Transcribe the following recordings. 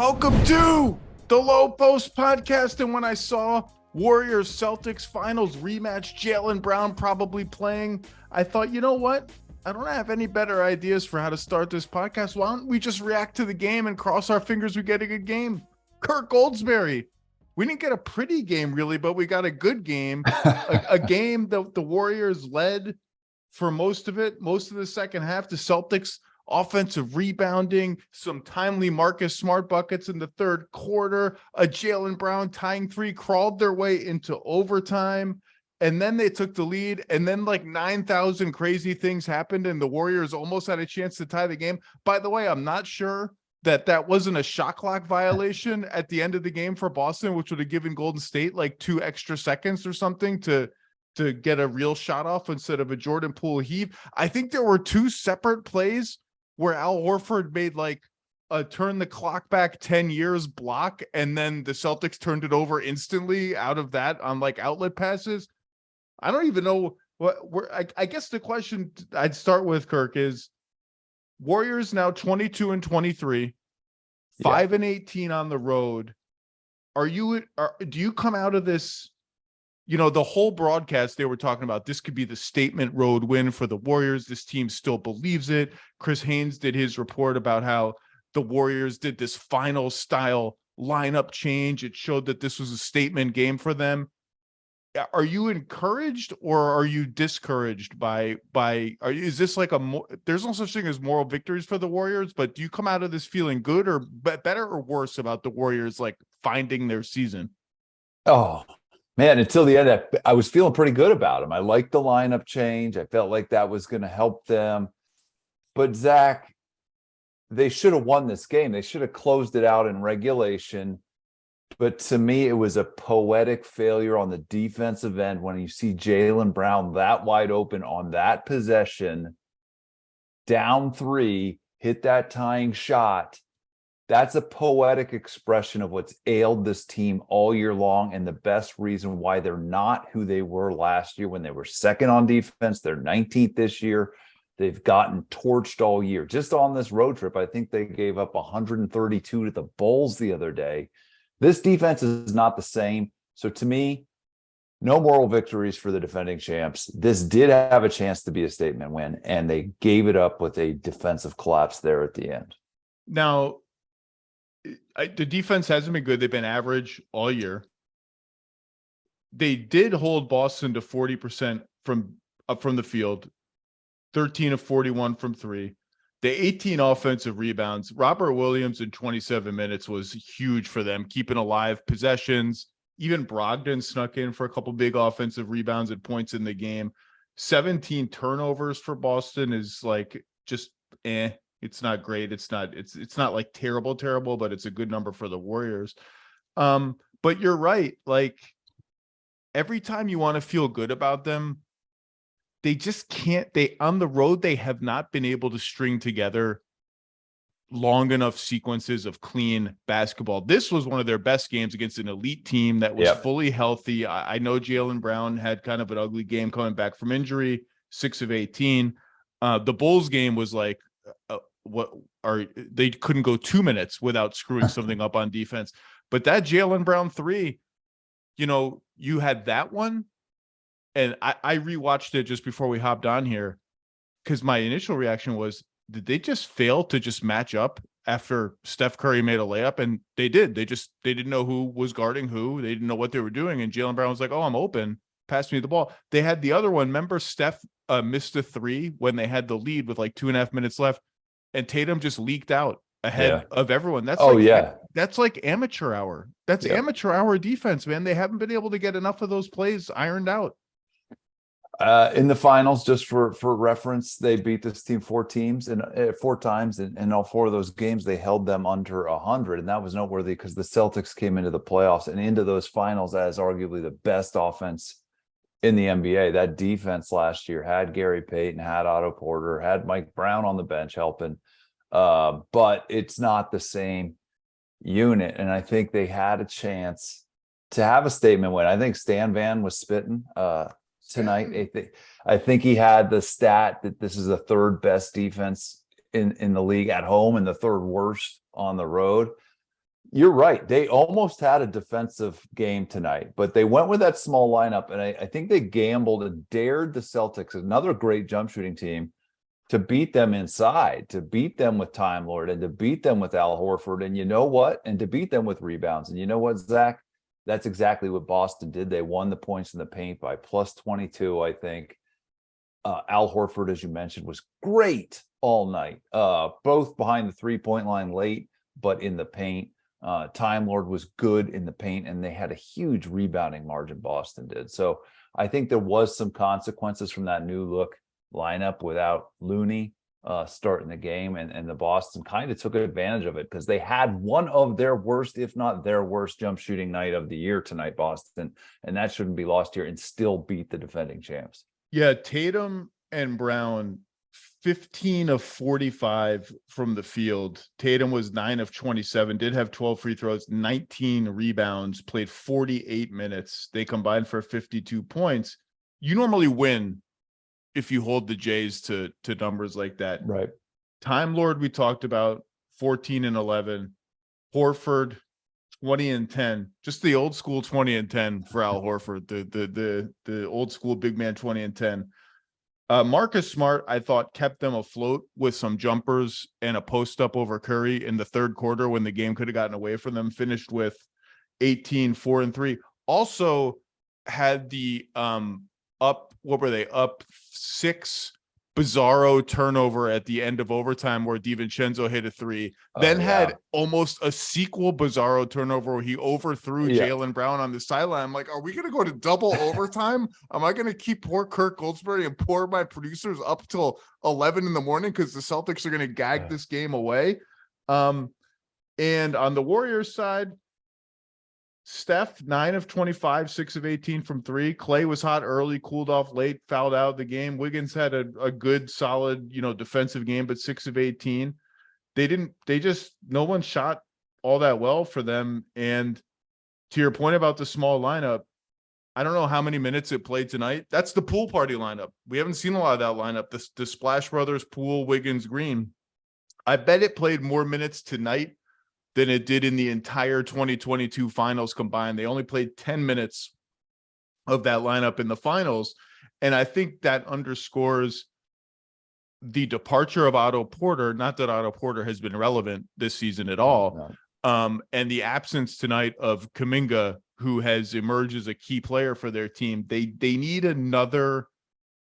Welcome to the Lowe Post podcast. And when I saw Warriors-Celtics finals rematch, Jaylen Brown probably playing, I thought, you know what? I don't have any better ideas for how to start this podcast. Why don't we just react to the game and cross our fingers we get a good game? Kirk Goldsberry. We didn't get a pretty game, really, but we got a good game. a game that the Warriors led for most of it, most of the second half. The Celtics offensive rebounding, some timely Marcus Smart buckets in the third quarter, a Jaylen Brown tying three, crawled their way into overtime, and then they took the lead, and then like 9,000 crazy things happened, and the Warriors almost had a chance to tie the game. By the way, I'm not sure that wasn't a shot clock violation at the end of the game for Boston, which would have given Golden State like 2 extra seconds or something to get a real shot off instead of a Jordan Poole heave. I think there were 2 separate plays where Al Horford made like a turn the clock back 10 years block, and then the Celtics turned it over instantly out of that on like outlet passes. I don't even know I guess the question I'd start with, Kirk, is Warriors now 22-23, 5-18 on the road. Do you come out of this? You know, the whole broadcast, they were talking about this could be the statement road win for the Warriors. This team still believes it. Chris Haynes did his report about how the Warriors did this final style lineup change. It showed that this was a statement game for them. Are you encouraged or are you discouraged is this like there's no such thing as moral victories for the Warriors, but do you come out of this feeling good or better or worse about the Warriors like finding their season? Oh, man, until the end, I was feeling pretty good about them. I liked the lineup change. I felt like that was going to help them. But Zach, they should have won this game. They should have closed it out in regulation. But to me, it was a poetic failure on the defensive end when you see Jaylen Brown that wide open on that possession, down 3, hit that tying shot. That's a poetic expression of what's ailed this team all year long, and the best reason why they're not who they were last year when they were second on defense. They're 19th this year. They've gotten torched all year. Just on this road trip, I think they gave up 132 to the Bulls the other day. This defense is not the same. So to me, no moral victories for the defending champs. This did have a chance to be a statement win, and they gave it up with a defensive collapse there at the end. Now, the defense hasn't been good. They've been average all year. They did hold Boston to 40% from the field, 13 of 41 from 3. The 18 offensive rebounds. Robert Williams in 27 minutes was huge for them, keeping alive possessions. Even Brogdon snuck in for a couple big offensive rebounds at points in the game. 17 turnovers for Boston is like just It's not great. It's not like terrible, but it's a good number for the Warriors. But you're right. Like every time you want to feel good about them, they just can't. On the road, they have not been able to string together long enough sequences of clean basketball. This was one of their best games against an elite team that was fully healthy. I know Jaylen Brown had kind of an ugly game coming back from injury, 6 of 18. The Bulls game was like, they couldn't go 2 minutes without screwing something up on defense. But that Jaylen Brown 3, you had that one, and I rewatched it just before we hopped on here because my initial reaction was, did they just fail to just match up after Steph Curry made a layup? And they did. They didn't know who was guarding who. They didn't know what they were doing. And Jaylen Brown was like, "Oh, I'm open. Pass me the ball." They had the other one. Remember, Steph missed a 3 when they had the lead with like 2.5 minutes left. And Tatum just leaked out ahead of everyone. That's like amateur hour. That's amateur hour defense, man. They haven't been able to get enough of those plays ironed out. In the finals, just for reference, they beat this team 4 times, and in all 4 of those games, they held them under 100. And that was noteworthy because the Celtics came into the playoffs and into those finals as arguably the best offense in the NBA. That defense last year had Gary Payton, had Otto Porter, had Mike Brown on the bench helping. But it's not the same unit. And I think they had a chance to have a statement win. I think Stan Van was spitting tonight. I think he had the stat that this is the 3rd best defense in the league at home and the 3rd worst on the road. You're right. They almost had a defensive game tonight, but they went with that small lineup. And I think they gambled and dared the Celtics, another great jump shooting team, to beat them inside, to beat them with Time Lord, and to beat them with Al Horford. And you know what? And to beat them with rebounds. And you know what, Zach? That's exactly what Boston did. They won the points in the paint by plus 22, I think. Al Horford, as you mentioned, was great all night, both behind the three-point line late, but in the paint. Time Lord was good in the paint, and they had a huge rebounding margin, Boston did. So I think there was some consequences from that new look lineup without Looney starting the game, and the Boston kind of took advantage of it because they had one of their worst, if not their worst, jump shooting night of the year tonight, Boston, and that shouldn't be lost here, and still beat the defending champs. Yeah, Tatum and Brown, 15 of 45 from the field. Tatum was 9 of 27, did have 12 free throws, 19 rebounds, played 48 minutes. They combined for 52 points. You normally win if you hold the Jays to numbers like that. Right. Time Lord, we talked about, 14 and 11. Horford, 20 and 10. Just the old school 20 and 10 for Al Horford, the old school big man 20 and 10. Marcus Smart, I thought, kept them afloat with some jumpers and a post up over Curry in the third quarter when the game could have gotten away from them. Finished with 18, 4 and 3. Also had the up 6 bizarro turnover at the end of overtime where DiVincenzo hit a 3, then had almost a sequel bizarro turnover where he overthrew Jaylen Brown on the sideline. I'm like, are we going to go to double overtime? Am I going to keep poor Kirk Goldsberry and poor my producers up till 11 in the morning because the Celtics are going to gag this game away? And on the Warriors side, Steph, 9 of 25, 6 of 18 from 3. Clay was hot early, cooled off late, fouled out of the game. Wiggins had a good, solid, defensive game, but 6 of 18. No one shot all that well for them. And to your point about the small lineup, I don't know how many minutes it played tonight. That's the pool party lineup. We haven't seen a lot of that lineup. The Splash Brothers, Poole, Wiggins, Green. I bet it played more minutes tonight than it did in the entire 2022 finals combined. They only played 10 minutes of that lineup in the finals. And I think that underscores the departure of Otto Porter. Not that Otto Porter has been relevant this season at all. No. And the absence tonight of Kuminga, who has emerged as a key player for their team. They need another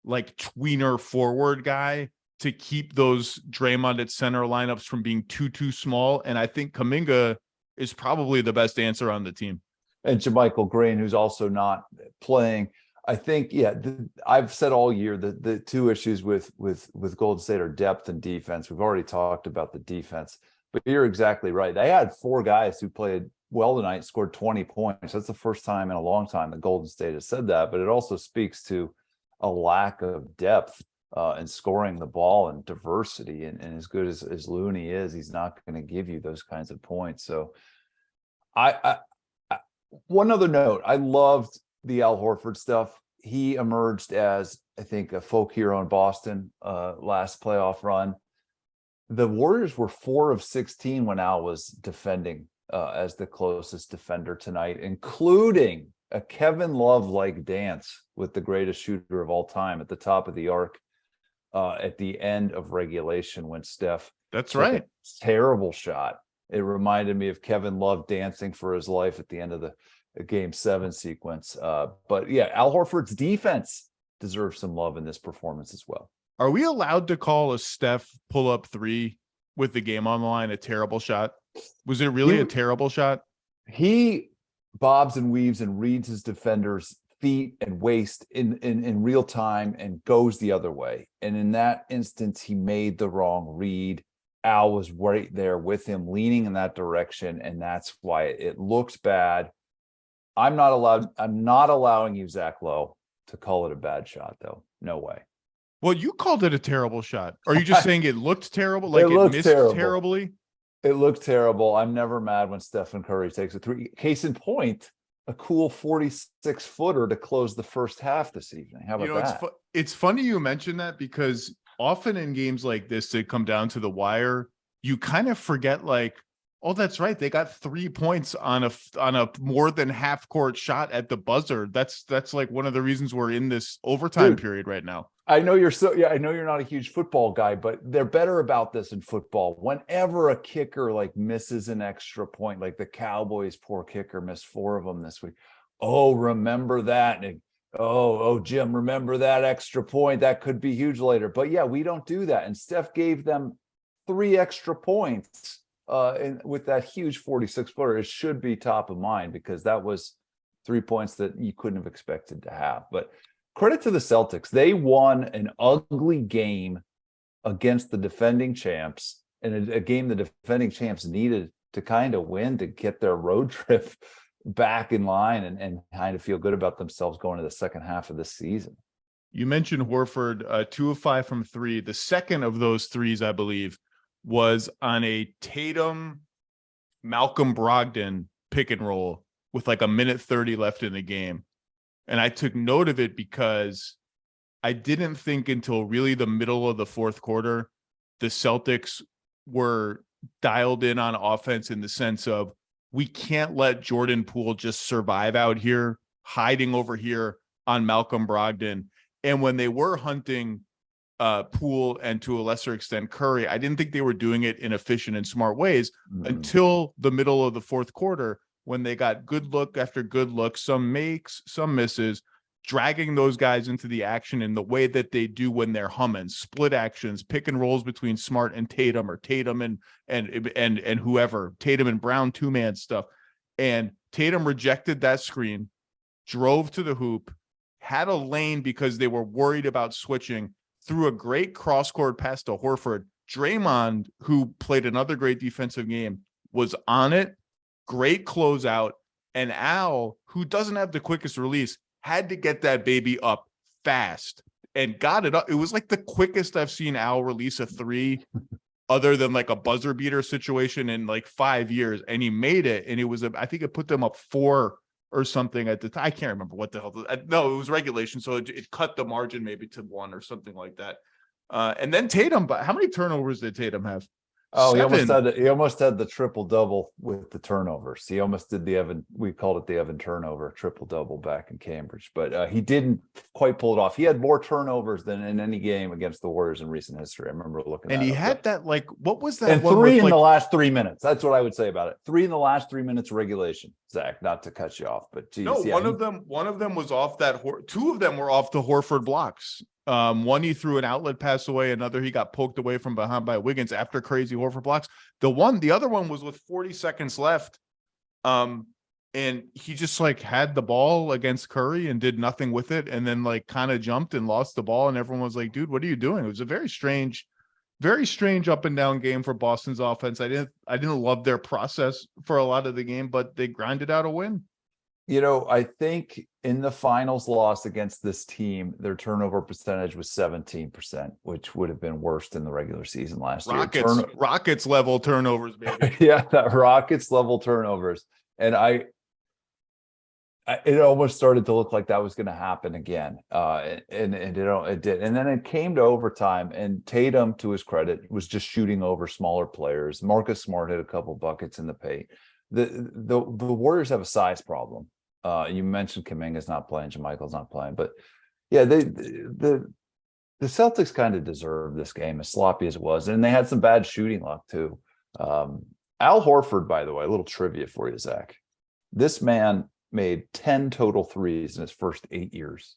tweener forward guy to keep those Draymond at center lineups from being too small. And I think Kuminga is probably the best answer on the team. And JaMychal Green, who's also not playing. I think, I've said all year that the two issues with Golden State are depth and defense. We've already talked about the defense, but you're exactly right. They had 4 guys who played well tonight, scored 20 points. That's the first time in a long time that Golden State has said that, but it also speaks to a lack of depth and scoring the ball and diversity. And as good as Looney is, he's not going to give you those kinds of points. So I one other note, I loved the Al Horford stuff. He emerged as, I think, a folk hero in Boston last playoff run. The Warriors were 4 of 16 when Al was defending as the closest defender tonight, including a Kevin Love-like dance with the greatest shooter of all time at the top of the arc at the end of regulation when Steph took a terrible shot. It reminded me of Kevin Love dancing for his life at the end of the Game 7 sequence. But Al Horford's defense deserves some love in this performance as well. Are we allowed to call a Steph pull-up 3 with the game on the line a terrible shot? Was it really a terrible shot? He bobs and weaves and reads his defenders' feet and waist in real time and goes the other way. And in that instance, he made the wrong read. Al was right there with him, leaning in that direction, and that's why it looked bad. I'm not allowing you, Zach Lowe, to call it a bad shot, though. No way. Well, you called it a terrible shot. Are you just saying it looked terrible? Like it missed terribly? It looked terrible. I'm never mad when Stephen Curry takes a 3. Case in point, a cool 46-footer to close the first half this evening. How about that? It's funny you mention that because often in games like this that come down to the wire, you kind of forget Oh, that's right. They got 3 points on a more than half court shot at the buzzer. That's like one of the reasons we're in this overtime period right now. I know I know you're not a huge football guy, but they're better about this in football. Whenever a kicker like misses an extra point, like the Cowboys' poor kicker missed 4 of them this week. Oh, remember that. And Jim, remember that extra point. That could be huge later. But yeah, we don't do that. And Steph gave them 3 extra points and with that huge 46-footer. It should be top of mind because that was 3 points that you couldn't have expected to have. But credit to the Celtics. They won an ugly game against the defending champs, and a game the defending champs needed to kind of win to get their road trip back in line and kind of feel good about themselves going to the second half of the season. You mentioned Horford, 2 of 5 from 3. The second of those threes, I believe, was on a Tatum Malcolm Brogdon pick and roll with like a minute 30 left in the game. And I took note of it because I didn't think until really the middle of the fourth quarter, the Celtics were dialed in on offense in the sense of, we can't let Jordan Poole just survive out here, hiding over here on Malcolm Brogdon. And when they were hunting Poole and to a lesser extent Curry, I didn't think they were doing it in efficient and smart ways until the middle of the fourth quarter, when they got good look after good look, some makes, some misses, dragging those guys into the action in the way that they do when they're humming, split actions, pick and rolls between Smart and Tatum, or Tatum and whoever, Tatum and Brown 2-man stuff. And Tatum rejected that screen, drove to the hoop, had a lane because they were worried about switching, threw a great cross-court pass to Horford. Draymond, who played another great defensive game, was on it. Great closeout. And Al, who doesn't have the quickest release, had to get that baby up fast and got it up. It was like the quickest I've seen Al release a 3 other than like a buzzer beater situation in like 5 years. And he made it. And it was, I think it put them up 4 or something at the time. I can't remember what the hell. No, it was regulation. So it cut the margin maybe to 1 or something like that. And then Tatum, but how many turnovers did Tatum have? Oh, he almost had the triple double with the turnovers. He almost did we called it the Evan turnover triple double back in Cambridge, but he didn't quite pull it off. He had more turnovers than in any game against the Warriors in recent history. I remember looking at it. And he had that, like, what was that? And 3 in the last 3 minutes. That's what I would say about it. 3 in the last 3 minutes regulation, Zach, not to cut you off, but geez, no, yeah, one of them was off that. 2 of them were off the Horford blocks. One, he threw an outlet pass away. Another, he got poked away from behind by Wiggins after crazy Horford blocks. The other one was with 40 seconds left. And he just like had the ball against Curry and did nothing with it. And then like kind of jumped and lost the ball. And everyone was like, dude, what are you doing? It was a very strange up and down game for Boston's offense. I didn't love their process for a lot of the game, but they grinded out a win. You know, I think in the finals loss against this team, their turnover percentage was 17%, which would have been worse than the regular season last year. Rockets level turnovers, baby. Yeah, that Rockets level turnovers. And it almost started to look like that was going to happen again. And it did. And then it came to overtime, and Tatum, to his credit, was just shooting over smaller players. Marcus Smart hit a couple buckets in the paint. The Warriors have a size problem. You mentioned Kuminga's not playing, JaMychal's not playing, but yeah, the Celtics kind of deserved this game, as sloppy as it was, and they had some bad shooting luck too. Al Horford, by the way, a little trivia for you, Zach. This man made 10 total threes in his first 8 years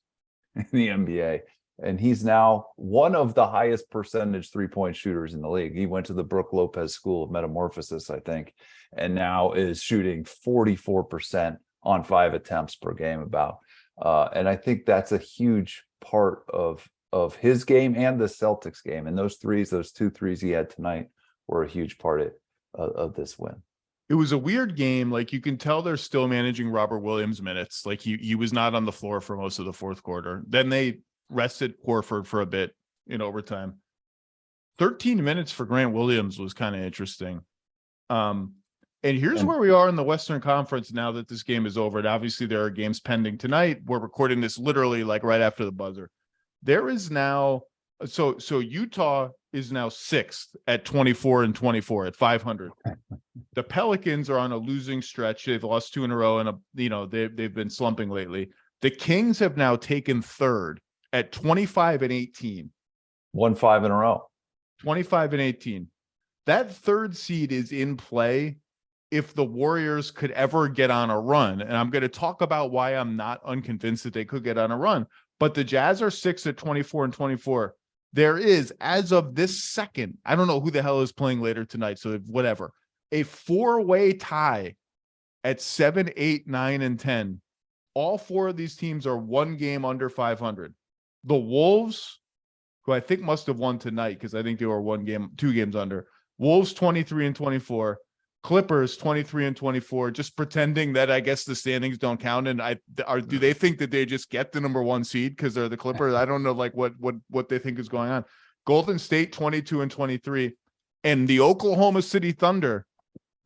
in the NBA. And he's now one of the highest percentage 3-point shooters in the league. He went to the Brooke Lopez School of Metamorphosis, I think, and now is shooting 44% on 5 attempts per game about. And I think that's a huge part of his game and the Celtics game. And those 2 threes he had tonight were a huge part of this win. It was a weird game. Like, you can tell they're still managing Robert Williams minutes. Like, he was not on the floor for most of the fourth quarter. Then they rested Horford for a bit in overtime. 13 minutes for Grant Williams was kind of interesting. And here's where we are in the Western Conference now that this game is over. And obviously there are games pending tonight. We're recording this literally like right after the buzzer. There is now So Utah is now 6th at 24-24 at 500. The Pelicans are on a losing stretch. They've lost 2 in a row, and they've been slumping lately. The Kings have now taken 3rd at 25-18. Won 5 in a row. 25-18. That 3rd seed is in play if the Warriors could ever get on a run. And I'm going to talk about why I'm not unconvinced that they could get on a run. But the Jazz are 6th at 24-24. There is, as of this second, I don't know who the hell is playing later tonight, so whatever, a 4-way tie at 7, 8, 9, and 10. All 4 of these teams are 1 game under 500. The Wolves, who I think must have won tonight because I think they were 2 games under. Wolves 23-24. Clippers 23-24, just pretending that I guess the standings don't count. And do they think that they just get the number 1 seed because they're the Clippers? I don't know what they think is going on. Golden State 22-23, and the Oklahoma City Thunder,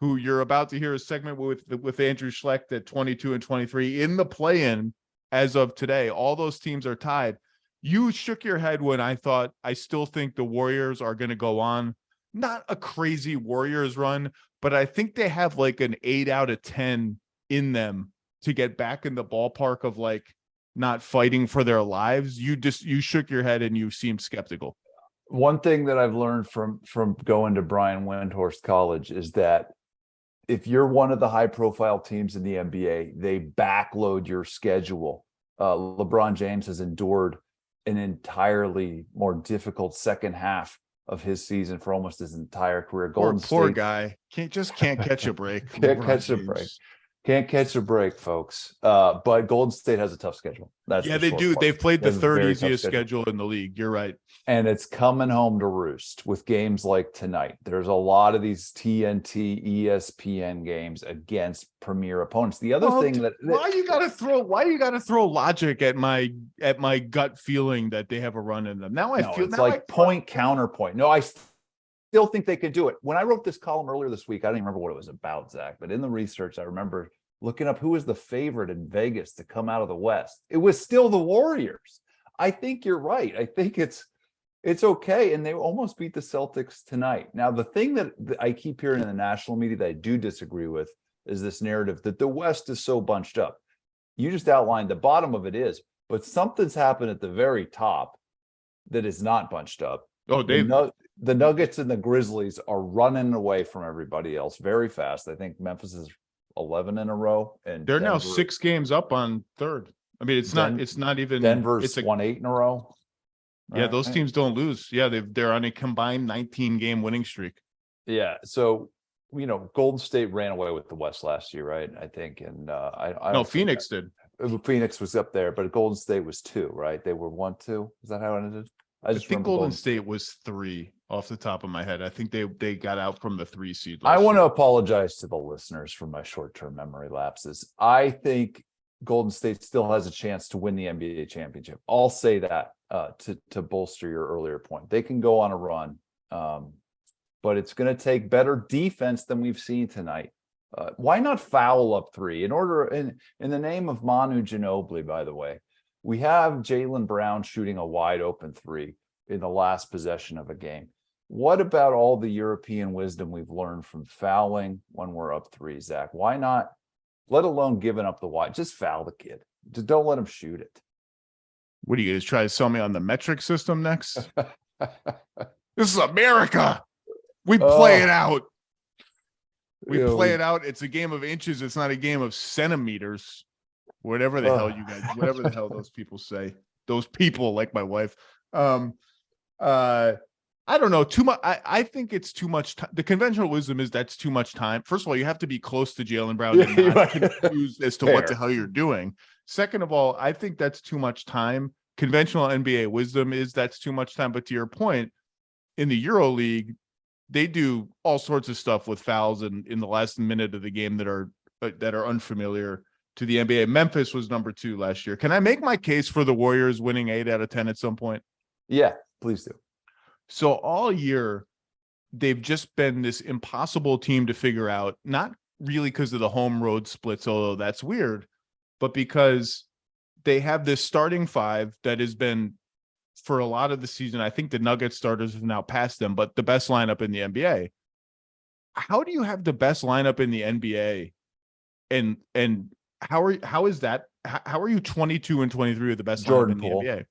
who you're about to hear a segment with Andrew Schlect at 22-23 in the play-in as of today. All those teams are tied. You shook your head when I still think the Warriors are going to go on. Not a crazy Warriors run, but I think they have like an 8 out of 10 in them to get back in the ballpark of like not fighting for their lives. You shook your head and you seemed skeptical. One thing that I've learned from going to Brian Windhorst College is that if you're one of the high profile teams in the NBA, they backload your schedule. LeBron James has endured an entirely more difficult second half of his season for almost his entire career. Poor guy. Can't catch a break. Can't catch a break. Can't catch a break, folks. But Golden State has a tough schedule. They do. They've played the 3rd easiest schedule in the league. You're right. And it's coming home to roost with games like tonight. There's a lot of these TNT, ESPN games against premier opponents. The other thing why you gotta throw logic at my gut feeling that they have a run in them. Now I feel it's like point counterpoint. No, I still think they could do it. When I wrote this column earlier this week, I don't even remember what it was about, Zach, but in the research, I remember looking up who was the favorite in Vegas to come out of the West. It was still the Warriors. I think you're right. I think it's okay. And they almost beat the Celtics tonight. Now, the thing that I keep hearing in the national media that I do disagree with is this narrative that the West is so bunched up. You just outlined the bottom of it is, but something's happened at the very top that is not bunched up. Oh, Dave. The Nuggets and the Grizzlies are running away from everybody else very fast. I think Memphis is 11 in a row, and they're now 6 games up on 3rd. I mean, it's not even Denver's won 8 in a row. Yeah, those teams don't lose. Yeah, they're on a combined 19-game winning streak. Yeah, so Golden State ran away with the West last year, right? I think, and Phoenix did. Phoenix was up there, but Golden State was 2, right? They were 1-2. Is that how it ended? I think Golden State was 3 off the top of my head. I think they got out from the 3 seed. I want to apologize to the listeners for my short-term memory lapses. I think Golden State still has a chance to win the NBA championship. I'll say that to bolster your earlier point. They can go on a run, but it's going to take better defense than we've seen tonight. Why not foul up 3 in the name of Manu Ginobili? By the way, we have Jaylen Brown shooting a wide open 3 in the last possession of a game. What about all the European wisdom we've learned from fouling when we're up 3, Zach? Why not? Let alone giving up the wide, just foul the kid. Just don't let him shoot it. What are you going to try to sell me on the metric system next? This is America. We play it out. We play it out. It's a game of inches. It's not a game of centimeters. Whatever the hell you guys, whatever the hell those people say. Those people, like my wife. I don't know. Too much. I think it's too much time. The conventional wisdom is that's too much time. First of all, you have to be close to Jaylen Brown and not confused as to what the hell you're doing. Second of all, I think that's too much time. Conventional NBA wisdom is that's too much time. But to your point, in the EuroLeague, they do all sorts of stuff with fouls in the last minute of the game that are unfamiliar to the NBA. Memphis was number 2 last year. Can I make my case for the Warriors winning 8 out of 10 at some point? Yeah, please do. So all year, they've just been this impossible team to figure out, not really because of the home road splits, although that's weird, but because they have this starting 5 that has been for a lot of the season. I think the Nuggets starters have now passed them, but the best lineup in the NBA. How do you have the best lineup in the NBA? And how is that? How are you 22 and 23 with the best lineup in the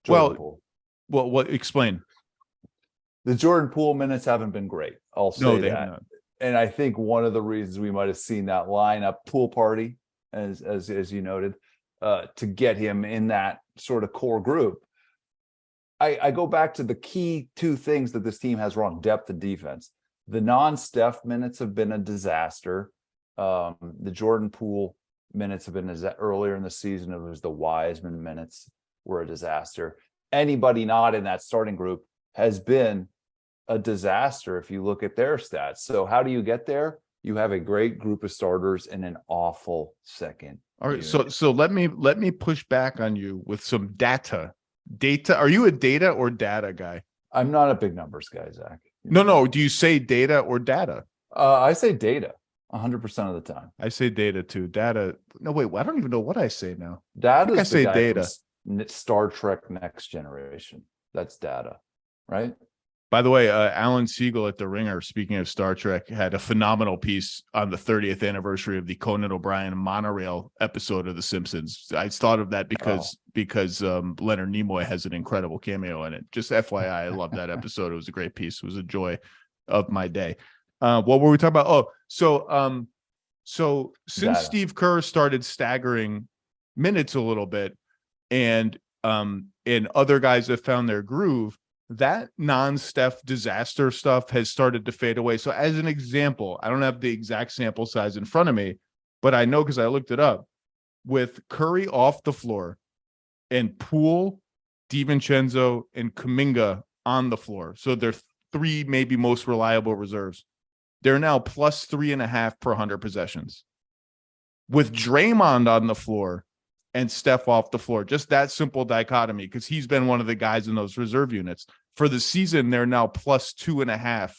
NBA? What explain? The Jordan Poole minutes haven't been great. I'll say they that. have not. And I think one of the reasons we might have seen that lineup pool party, as you noted, to get him in that sort of core group. I go back to the key two things that this team has wrong: depth and defense. The non-Steph minutes have been a disaster. The Jordan Poole minutes have been earlier in the season. It was the Wiseman minutes were a disaster. Anybody not in that starting group has been a disaster if you look at their stats. So how do you get there? You have a great group of starters and an awful second. All right, so let me push back on you with some data. Are you a data or data guy? I'm not a big numbers guy, Zach. No. Do you say data or data? I say data 100% of the time. I say data too. Data. No, wait. I don't even know what I say now. Data. I say data. Star Trek Next Generation. That's data, right? By the way, Alan Siegel at The Ringer, speaking of Star Trek, had a phenomenal piece on the 30th anniversary of the Conan O'Brien monorail episode of The Simpsons. I thought of that because Leonard Nimoy has an incredible cameo in it. Just FYI, I love that episode. It was a great piece. It was a joy of my day. What were we talking about? Oh, so since Steve Kerr started staggering minutes a little bit, and other guys have found their groove, that non-Steph disaster stuff has started to fade away. So as an example, I don't have the exact sample size in front of me, but I know because I looked it up. With Curry off the floor and Poole, DiVincenzo, and Kuminga on the floor, so they're three maybe most reliable reserves. They're now plus 3.5 per 100 possessions. With Draymond on the floor and Steph off the floor, just that simple dichotomy, because he's been one of the guys in those reserve units. For the season, they're now plus 2.5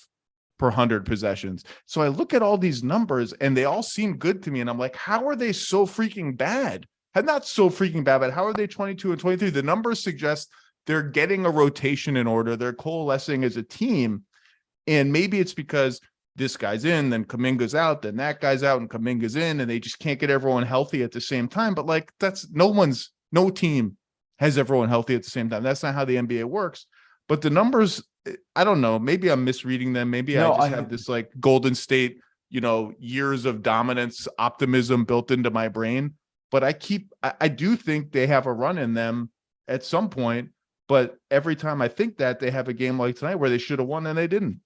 per 100 possessions. So I look at all these numbers and they all seem good to me. And I'm like, how are they so freaking bad? And not so freaking bad, but how are they 22 and 23? The numbers suggest they're getting a rotation in order. They're coalescing as a team. And maybe it's because this guy's in, then Kuminga's out, then that guy's out, and Kuminga's in, and they just can't get everyone healthy at the same time. But like, no team has everyone healthy at the same time. That's not how the NBA works. But the numbers, I don't know, maybe I'm misreading them. Maybe I have this like Golden State, years of dominance optimism built into my brain. But I do think they have a run in them at some point. But every time I think that, they have a game like tonight where they should have won and they didn't.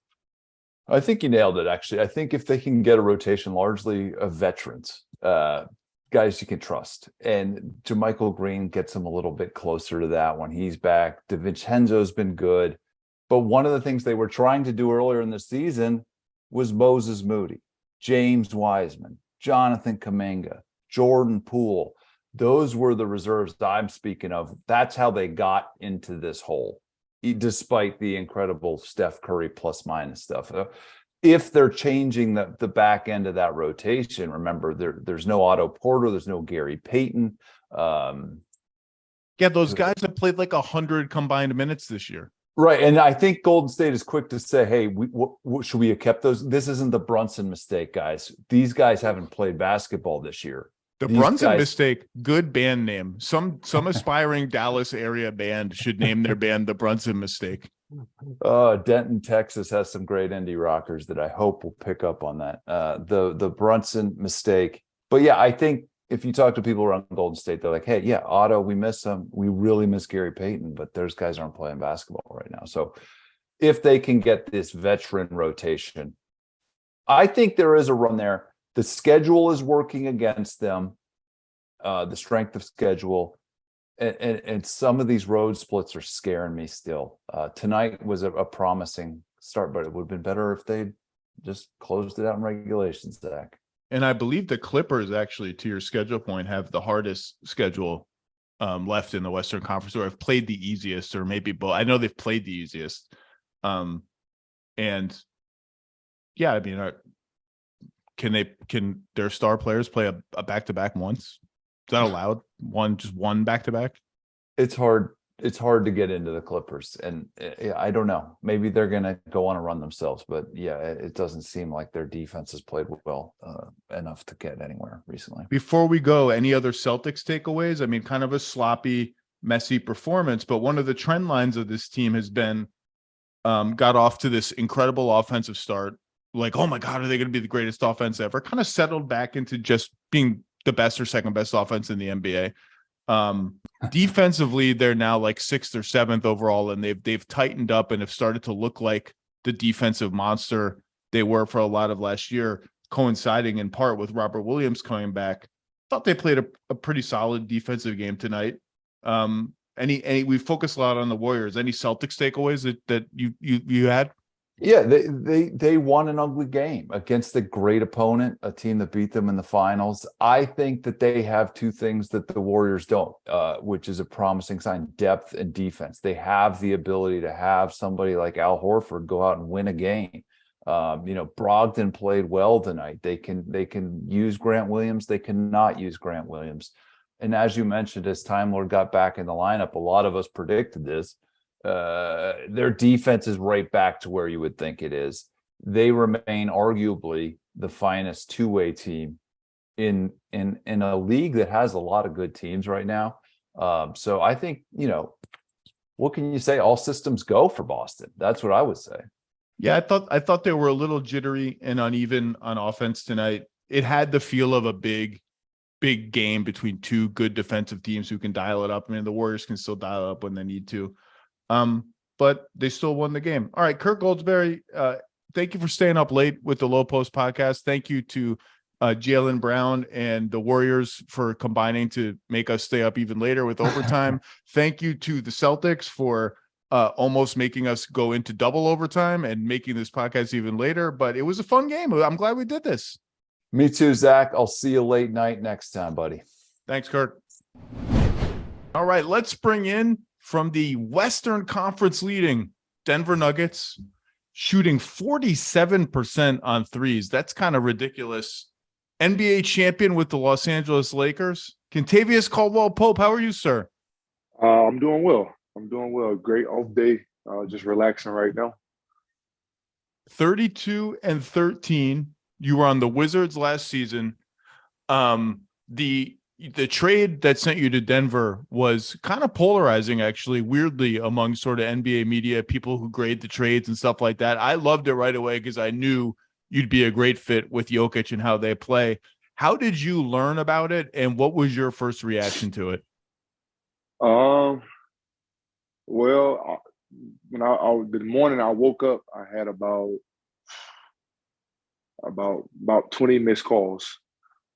I think you nailed it, actually. I think if they can get a rotation largely of veterans, guys you can trust, and JaMychal Green gets them a little bit closer to that when he's back. DiVincenzo's been good. But one of the things they were trying to do earlier in the season was Moses Moody, James Wiseman, Jonathan Kuminga, Jordan Poole. Those were the reserves that I'm speaking of. That's how they got into this hole, despite the incredible Steph Curry plus minus stuff. If they're changing the back end of that rotation, remember there's no Otto Porter, there's no Gary Payton. Those guys have played like 100 combined minutes this year. Right, and I think Golden State is quick to say, hey, should we have kept those? This isn't the Brunson mistake, guys. These guys haven't played basketball this year. Brunson mistake, good band name. Some aspiring Dallas area band should name their band the Brunson Mistake. Denton, Texas has some great indie rockers that I hope will pick up on that. The Brunson Mistake. But yeah, I think if you talk to people around Golden State, they're like, hey, yeah, Otto, we miss him. We really miss Gary Payton, but those guys aren't playing basketball right now. So if they can get this veteran rotation, I think there is a run there. The schedule is working against them, the strength of schedule, and some of these road splits are scaring me still. Tonight was a promising start, but it would have been better if they just closed it out in regulation, Zach. And I believe the Clippers, actually, to your schedule point, have the hardest schedule left in the Western Conference, or have played the easiest, or maybe both. I know they've played the easiest. And yeah, I mean, can their star players play a back-to-back once? Is that allowed? Just one back-to-back? It's hard it's hard to get into the Clippers, and I don't know. Maybe they're going to go on a run themselves, but yeah, it doesn't seem like their defense has played well enough to get anywhere recently. Before we go, any other Celtics takeaways? I mean, kind of a sloppy, messy performance, but one of the trend lines of this team has been got off to this incredible offensive start. Like, oh my God, are they going to be the greatest offense ever? Kind of settled back into just being the best or second best offense in the NBA. Defensively, they're now like 6th or 7th overall, and they've tightened up and have started to look like the defensive monster they were for a lot of last year, coinciding in part with Robert Williams coming back. Thought they played a pretty solid defensive game tonight. We focused a lot on the Warriors. Any Celtics takeaways that you had? Yeah, they won an ugly game against a great opponent, a team that beat them in the finals. I think that they have two things that the Warriors don't, which is a promising sign: depth and defense. They have the ability to have somebody like Al Horford go out and win a game. Brogdon played well tonight. They can use Grant Williams. They cannot use Grant Williams. And as you mentioned, as Time Lord got back in the lineup, a lot of us predicted this. Their defense is right back to where you would think it is. They remain arguably the finest two-way team in a league that has a lot of good teams right now. So I think, what can you say? All systems go for Boston. That's what I would say. Yeah, I thought they were a little jittery and uneven on offense tonight. It had the feel of a big game between two good defensive teams who can dial it up. I mean, the Warriors can still dial it up when they need to. But they still won the game. All right, Kirk Goldsberry, thank you for staying up late with the Lowe Post podcast. Thank you to Jaylen Brown and the Warriors for combining to make us stay up even later with overtime. Thank you to the Celtics for almost making us go into double overtime and making this podcast even later. But it was a fun game. I'm glad we did this. Me too, Zach. I'll see you late night next time, buddy. Thanks, Kirk. All right, let's bring in from the Western Conference leading Denver Nuggets, shooting 47% on threes. That's kind of ridiculous. NBA champion with the Los Angeles Lakers, Kentavious Caldwell-Pope. How are you, sir? I'm doing well. Great off day. Just relaxing right now. 32-13. You were on the Wizards last season. The trade that sent you to Denver was kind of polarizing, actually, weirdly, among sort of NBA media, people who grade the trades and stuff like that. I loved it right away because I knew you'd be a great fit with Jokic and how they play. How did you learn about it, and what was your first reaction to it? Well, when the morning I woke up, I had about 20 missed calls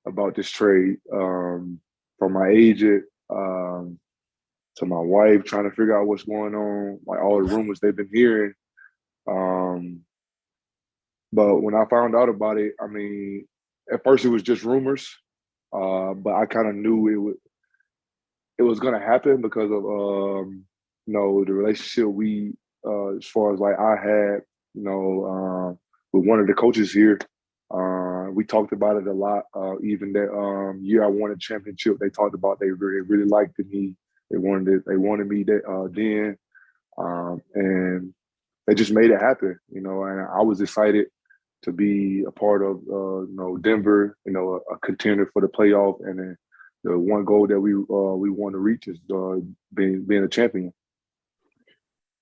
about this trade, from my agent to my wife, trying to figure out what's going on, like all the rumors they've been hearing. But when I found out about it, I mean, at first it was just rumors, but I kind of knew it was going to happen because of the relationship we, as far as like I had, with one of the coaches here. We talked about it a lot. Even that year I won a championship, they talked about they really liked me. They wanted me then, and they just made it happen. And I was excited to be a part of Denver. A contender for the playoff, and then the one goal that we want to reach is being a champion.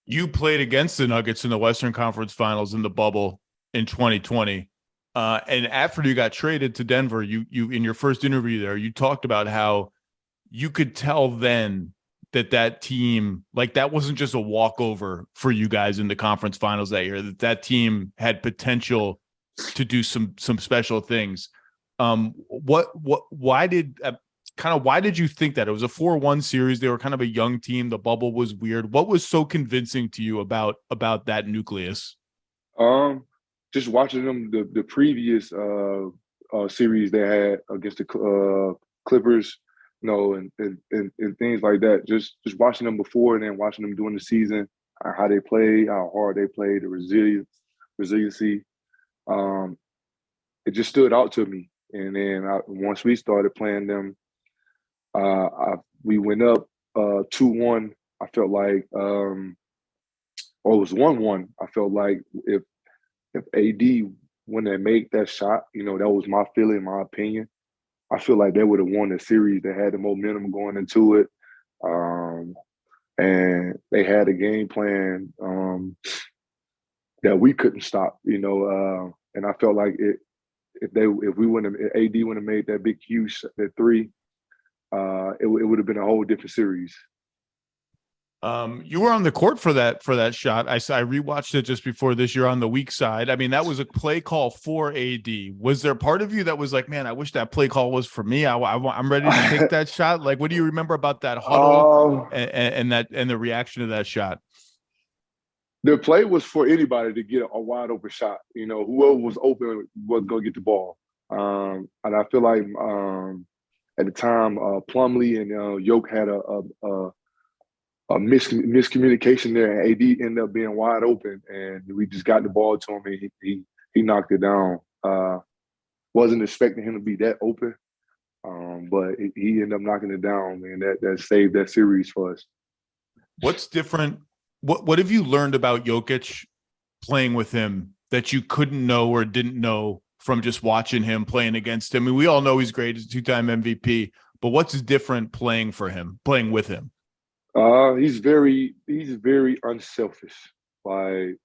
You played against the Nuggets in the Western Conference Finals in the bubble in 2020. And after you got traded to Denver, you in your first interview there, you talked about how you could tell then that team, like, that wasn't just a walkover for you guys in the conference finals that year, that team had potential to do some special things. Why did you think that? It was a 4-1 series. They were kind of a young team. The bubble was weird. What was so convincing to you about that nucleus? Just watching them the previous series they had against the Clippers, and things like that. Just watching them before and then watching them during the season, how they play, how hard they play, the resiliency. It just stood out to me. And then once we started playing them, we went up 2-1. I felt like, or it was 1-1. I felt like if AD when they made that shot, you know, that was my feeling, my opinion. I feel like they would have won the series. They had the momentum going into it, and they had a game plan that we couldn't stop. You know, and I felt like if we wouldn't have, AD wouldn't have made that big huge that three, it would have been a whole different series. You were on the court for that shot. I rewatched it just before this. You're on the weak side. I mean, that was a play call for AD. Was there part of you that was like, man, I wish that play call was for me. I'm ready to take that shot. Like, what do you remember about that huddle and the reaction to that shot? The play was for anybody to get a wide open shot. You know, whoever was open was going to get the ball. And I feel like at the time, Plumlee and Yoke had a miscommunication there, and AD ended up being wide open, and we just got the ball to him, and he knocked it down. Wasn't expecting him to be that open, but he ended up knocking it down, man. That saved that series for us. What's different? What have you learned about Jokic playing with him that you couldn't know or didn't know from just watching him playing against him? I mean, we all know he's great. He's a 2-time MVP, but what's different playing with him? He's very unselfish. Like,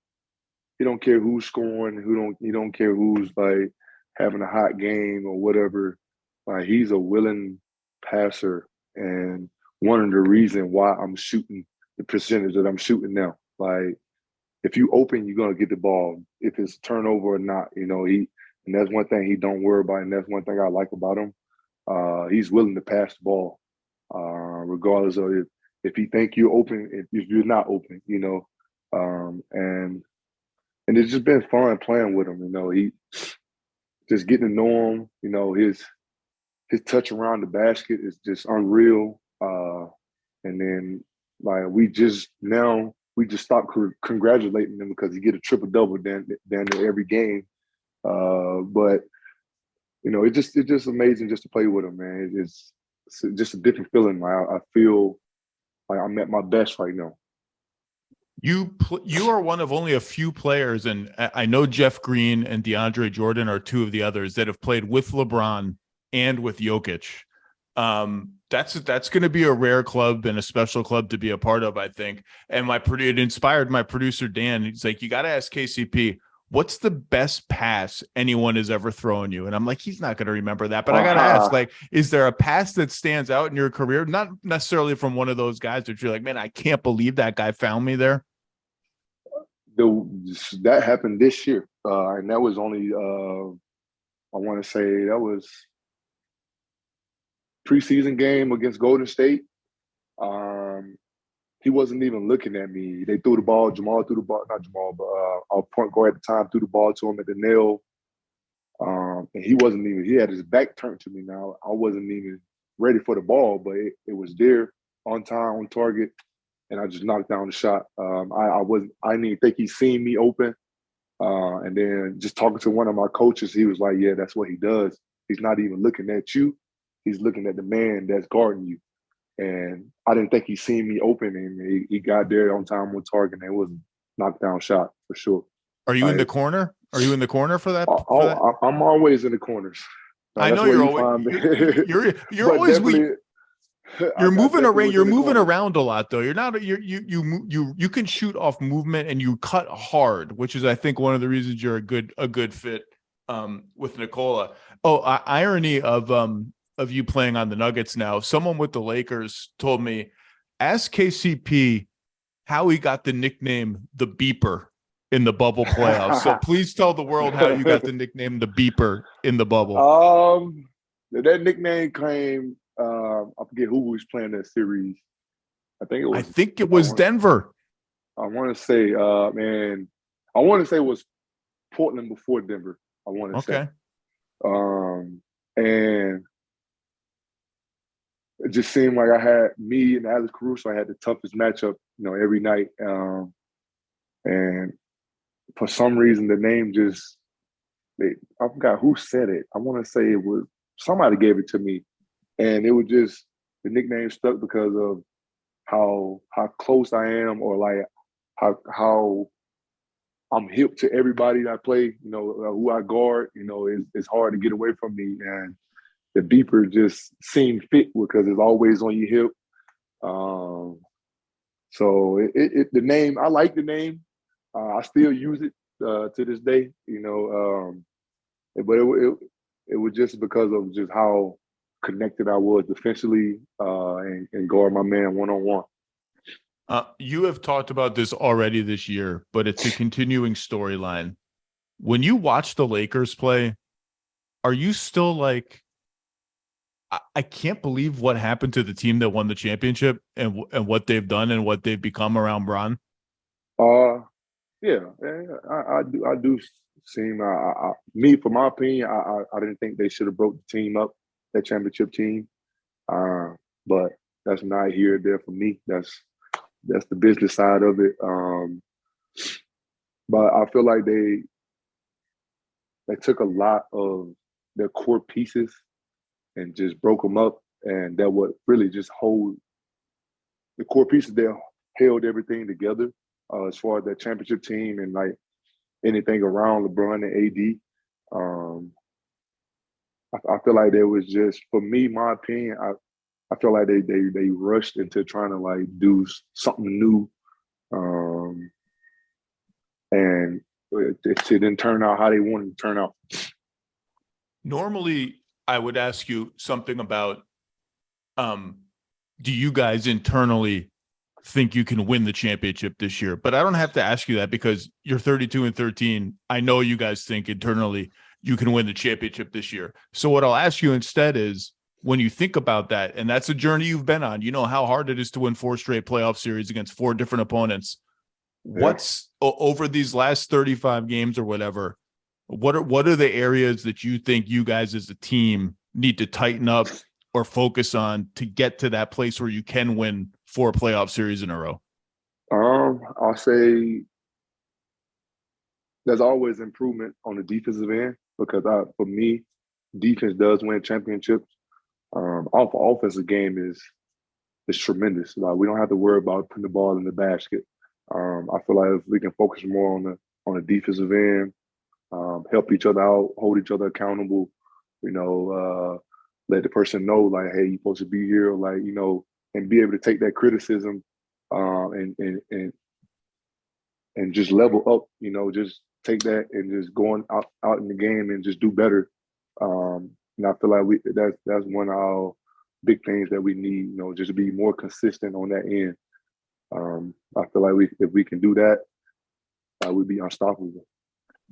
he don't care who's scoring, he don't care who's like having a hot game or whatever. Like, he's a willing passer, and one of the reasons why I'm shooting the percentage that I'm shooting now. Like, if you open, you're gonna get the ball. If it's turnover or not, you know, and that's one thing he don't worry about, and that's one thing I like about him. He's willing to pass the ball, regardless of if he think you're open, if you're not open, you know. And it's just been fun playing with him, you know. He just getting to know him, you know, his touch around the basket is just unreal. And then like we just stopped congratulating him because he get a triple-double down every game. But you know, it's just amazing just to play with him, man. It's just a different feeling. Like, I feel like I'm at my best right now. You are one of only a few players, and I know Jeff Green and DeAndre Jordan are two of the others that have played with LeBron and with Jokic. That's going to be a rare club and a special club to be a part of, I think. And it inspired my producer Dan. He's like, you got to ask KCP, what's the best pass anyone has ever thrown you? And I'm like, he's not going to remember that, but I got to ask, like, is there a pass that stands out in your career? Not necessarily from one of those guys that you're like, man, I can't believe that guy found me there. That happened this year. And that was only, I want to say that was preseason game against Golden State. He wasn't even looking at me. They threw the ball. Jamal threw the ball. Not Jamal, but our point guard at the time threw the ball to him at the nail. And he wasn't even. He had his back turned to me. Now I wasn't even ready for the ball, but it was there on time, on target, and I just knocked down the shot. I didn't even think he seen me open. And then just talking to one of my coaches, he was like, "Yeah, that's what he does. He's not even looking at you. He's looking at the man that's guarding you." And I didn't think he seen me open, and he got there on time, on target, and it was a knockdown shot for sure. Are you in the corner? Are you in the corner for that? I'm always in the corners. I know you're always. You're always weak. You're moving around. You're moving around a lot, though. You're not. You can shoot off movement, and you cut hard, which is, I think, one of the reasons you're a good fit with Nikola. Oh, irony of you playing on the Nuggets now. Someone with the Lakers told me, ask KCP how he got the nickname the Beeper in the bubble playoffs. So please tell the world how you got the nickname the Beeper in the bubble. That nickname came. I forget who was playing that series. I think it was Denver. I want to say, it was Portland before Denver. I want to say. And it just seemed like I had me and Alex Caruso. I had the toughest matchup, you know, every night. And for some reason, the name I forgot who said it. I want to say it was somebody gave it to me, and it was just the nickname stuck because of how close I am, or like how I'm hip to everybody that I play. You know, who I guard. You know, it's hard to get away from me, and the beeper just seemed fit because it's always on your hip. So the name, I like the name. I still use it to this day. You know, but it was just because of just how connected I was defensively and guard my man one-on-one. You have talked about this already this year, but it's a continuing storyline. When you watch the Lakers play, are you still like, I can't believe what happened to the team that won the championship and what they've done and what they've become around Bron? Yeah, I do seem me, for my opinion, I didn't think they should have broke the team up, that championship team. But that's not here or there for me. That's the business side of it. But I feel like they took a lot of their core pieces and just broke them up, and that would really just hold the core pieces there, held everything together as far as that championship team and like anything around LeBron and AD. I feel like there was just, for me, my opinion, I feel like they rushed into trying to like do something new, and it didn't turn out how they wanted to turn out. Normally, I would ask you something about, do you guys internally think you can win the championship this year? But I don't have to ask you that because you're 32-13. I know you guys think internally you can win the championship this year. So what I'll ask you instead is, when you think about that, and that's a journey you've been on, you know how hard it is to win 4 straight playoff series against 4 different opponents. What's over these last 35 games or whatever, what are the areas that you think you guys as a team need to tighten up or focus on to get to that place where you can win 4 playoff series in a row? I'll say there's always improvement on the defensive end because for me, defense does win championships. Our offensive game is tremendous. Like, we don't have to worry about putting the ball in the basket. I feel like if we can focus more on the defensive end, help each other out, hold each other accountable, you know, let the person know like, hey, you're supposed to be here, like, you know, and be able to take that criticism and just level up, you know, just take that and just going out in the game and just do better. And I feel like that's one of our big things that we need, you know, just to be more consistent on that end. I feel like if we can do that, we'd be unstoppable.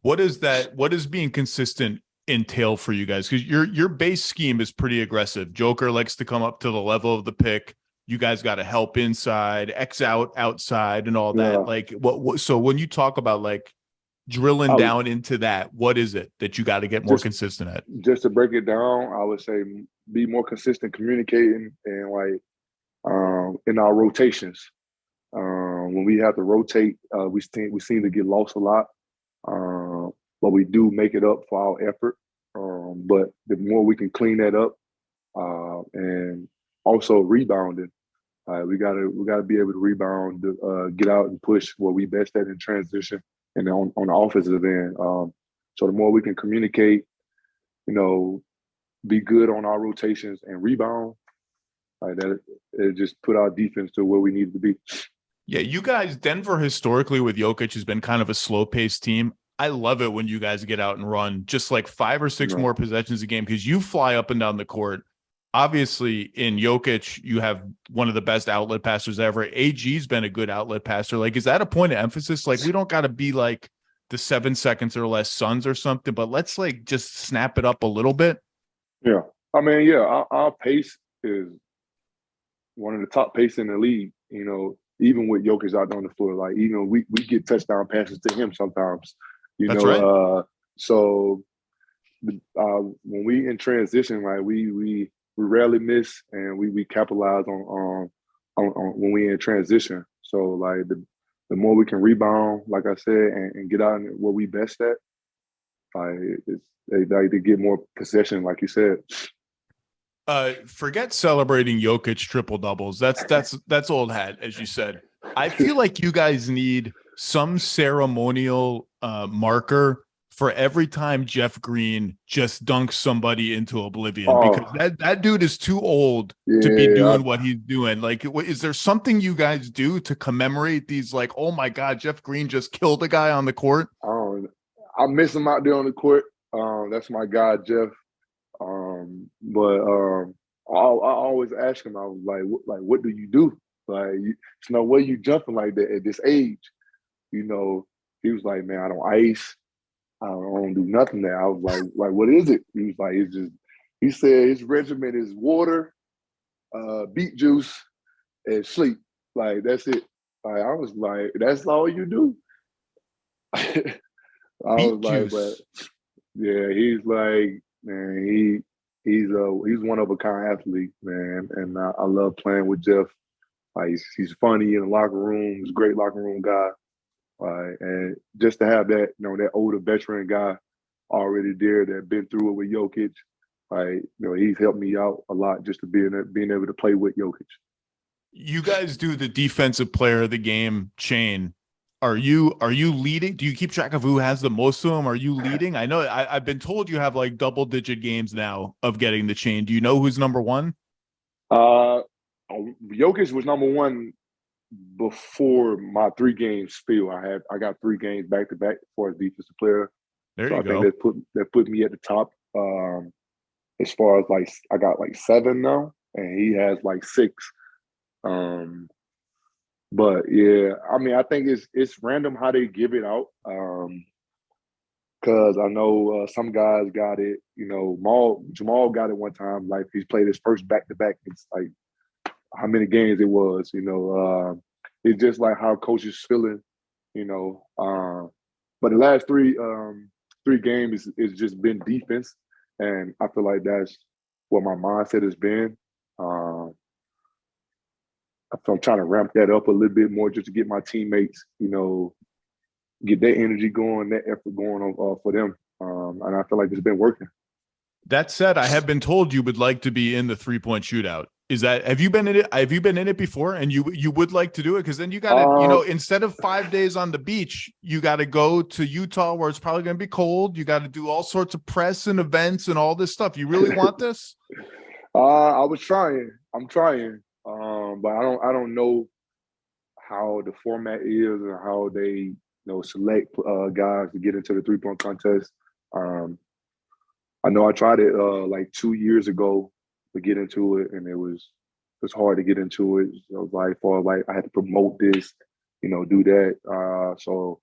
What does being consistent entail for you guys? Because your base scheme is pretty aggressive. Joker likes to come up to the level of the pick. You guys got to help inside, X out outside, and all that. Yeah. Like what? So when you talk about like drilling down into that, what is it that you got to get more consistent at? Just to break it down, I would say be more consistent communicating and like in our rotations. When we have to rotate, we seem to get lost a lot, but we do make it up for our effort. But the more we can clean that up, and also rebounding, we gotta be able to rebound, get out and push what we best at in transition and on the offensive end. So the more we can communicate, you know, be good on our rotations and rebound, like that, it just put our defense to where we need to be. Yeah, you guys, Denver historically with Jokic has been kind of a slow-paced team. I love it when you guys get out and run just like 5 or 6 more possessions a game because you fly up and down the court. Obviously, in Jokic, you have one of the best outlet passers ever. AG's been a good outlet passer. Like, is that a point of emphasis? Like, we don't got to be like the 7 seconds or less Suns or something, but let's like just snap it up a little bit. Yeah. I mean, yeah, our pace is one of the top pace in the league, you know, even with Jokic out on the floor. Like, you know, we get touchdown passes to him sometimes, you That's know. Right. So when we in transition, like we rarely miss and we capitalize on when we in transition. So like the more we can rebound, like I said, and get out what we best at, like they get more possession, like you said. Forget celebrating Jokic triple doubles. That's old hat, as you said. I feel like you guys need some ceremonial marker for every time Jeff Green just dunks somebody into oblivion, because Oh, that dude is too old to be yeah. doing what he's doing. Like, is there something you guys do to commemorate these? Like, oh my God, Jeff Green just killed a guy on the court. I miss him out there on the court. That's my guy, Jeff. But I always ask him. I was like, what do you do? Like, there's no way you jumping like that at this age. You know, he was like, man, I don't ice. I don't do nothing there. I was like, what is it? He was like, it's just. He said his regimen is water, beet juice, and sleep. Like, that's it. Like, I was like, that's all you do. I was Beet like, but juice. yeah, he's like, man, he's one of a kind athlete, man, and I love playing with Jeff. Like, he's funny in the locker room. He's a great locker room guy. And just to have that, that older veteran guy already there that been through it with Jokic, he's helped me out a lot just to being able to play with Jokic. You guys do the defensive player of the game chain. Are you leading? Do you keep track of who has the most of them? Are you leading? I know I've been told you have like double-digit games now of getting the chain. Do you know who's number one? Jokic was number one before my 3 game spiel. I got 3 games back to back for as defensive player. There So you I think go. that put me at the top. As far as like I got like 7 now, and he has like 6. Um, but yeah, I mean, I think it's random how they give it out. Because I know some guys got it. Jamal got it one time. Like, he's played his first back to back. It's like how many games it was. It's just like how coach is feeling. But the last 3 games is just been defense, and I feel like that's what my mindset has been. I'm trying to ramp that up a little bit more just to get my teammates, get their energy going, that effort going on for them. And I feel like it's been working. That said, I have been told you would like to be in the 3-point shootout. Have you been in it? Have you been in it before? And you would like to do it? Because then you got to, Uh, instead of 5 days on the beach, you got to go to Utah where it's probably going to be cold. You got to do all sorts of press and events and all this stuff. You really want this? I was trying. I'm trying. But I don't know how the format is and how they select guys to get into the 3-point contest. I know I tried it like 2 years ago to get into it, and it's hard to get into it. So I had to promote this, do that. So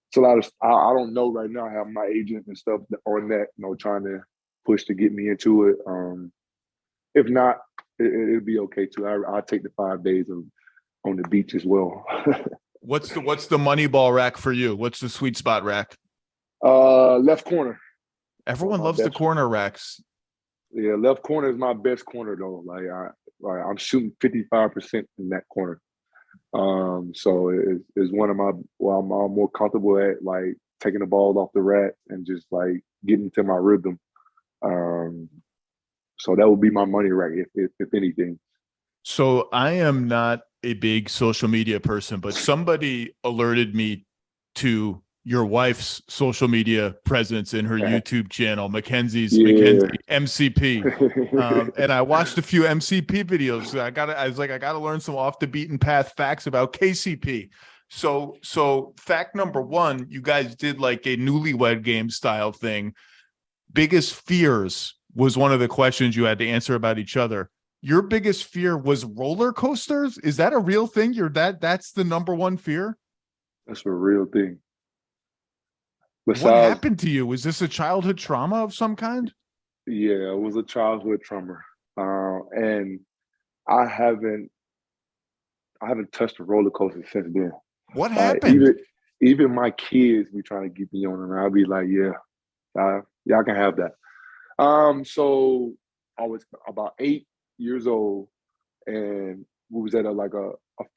it's a lot of I don't know right now. I have my agent and stuff on that, trying to push to get me into it. If not, it'll be okay too. I'll take the 5 days on the beach as well. What's the money ball rack for you? What's the sweet spot rack? Left corner. Everyone loves the corner racks. Yeah, left corner is my best corner though. I'm shooting 55% in that corner. So it's one of I'm more comfortable at, like, taking the ball off the rack and just like getting to my rhythm. So that would be my money rack if anything. So I am not a big social media person, but somebody alerted me to your wife's social media presence in her YouTube channel, Mackenzie MCP. And I watched a few MCP videos. I was like, I gotta learn some off the beaten path facts about KCP. So fact number 1, you guys did like a newlywed game style thing. Biggest fears was one of the questions you had to answer about each other. Your biggest fear was roller coasters? Is that a real thing? That's the number 1 fear? That's a real thing. What happened to you? Was this a childhood trauma of some kind? Yeah, it was a childhood trauma. And I haven't touched a roller coaster since then. What happened? Even my kids be trying to get me on, and I'll be like, yeah, y'all can have that. So I was about 8 years old, and we was at a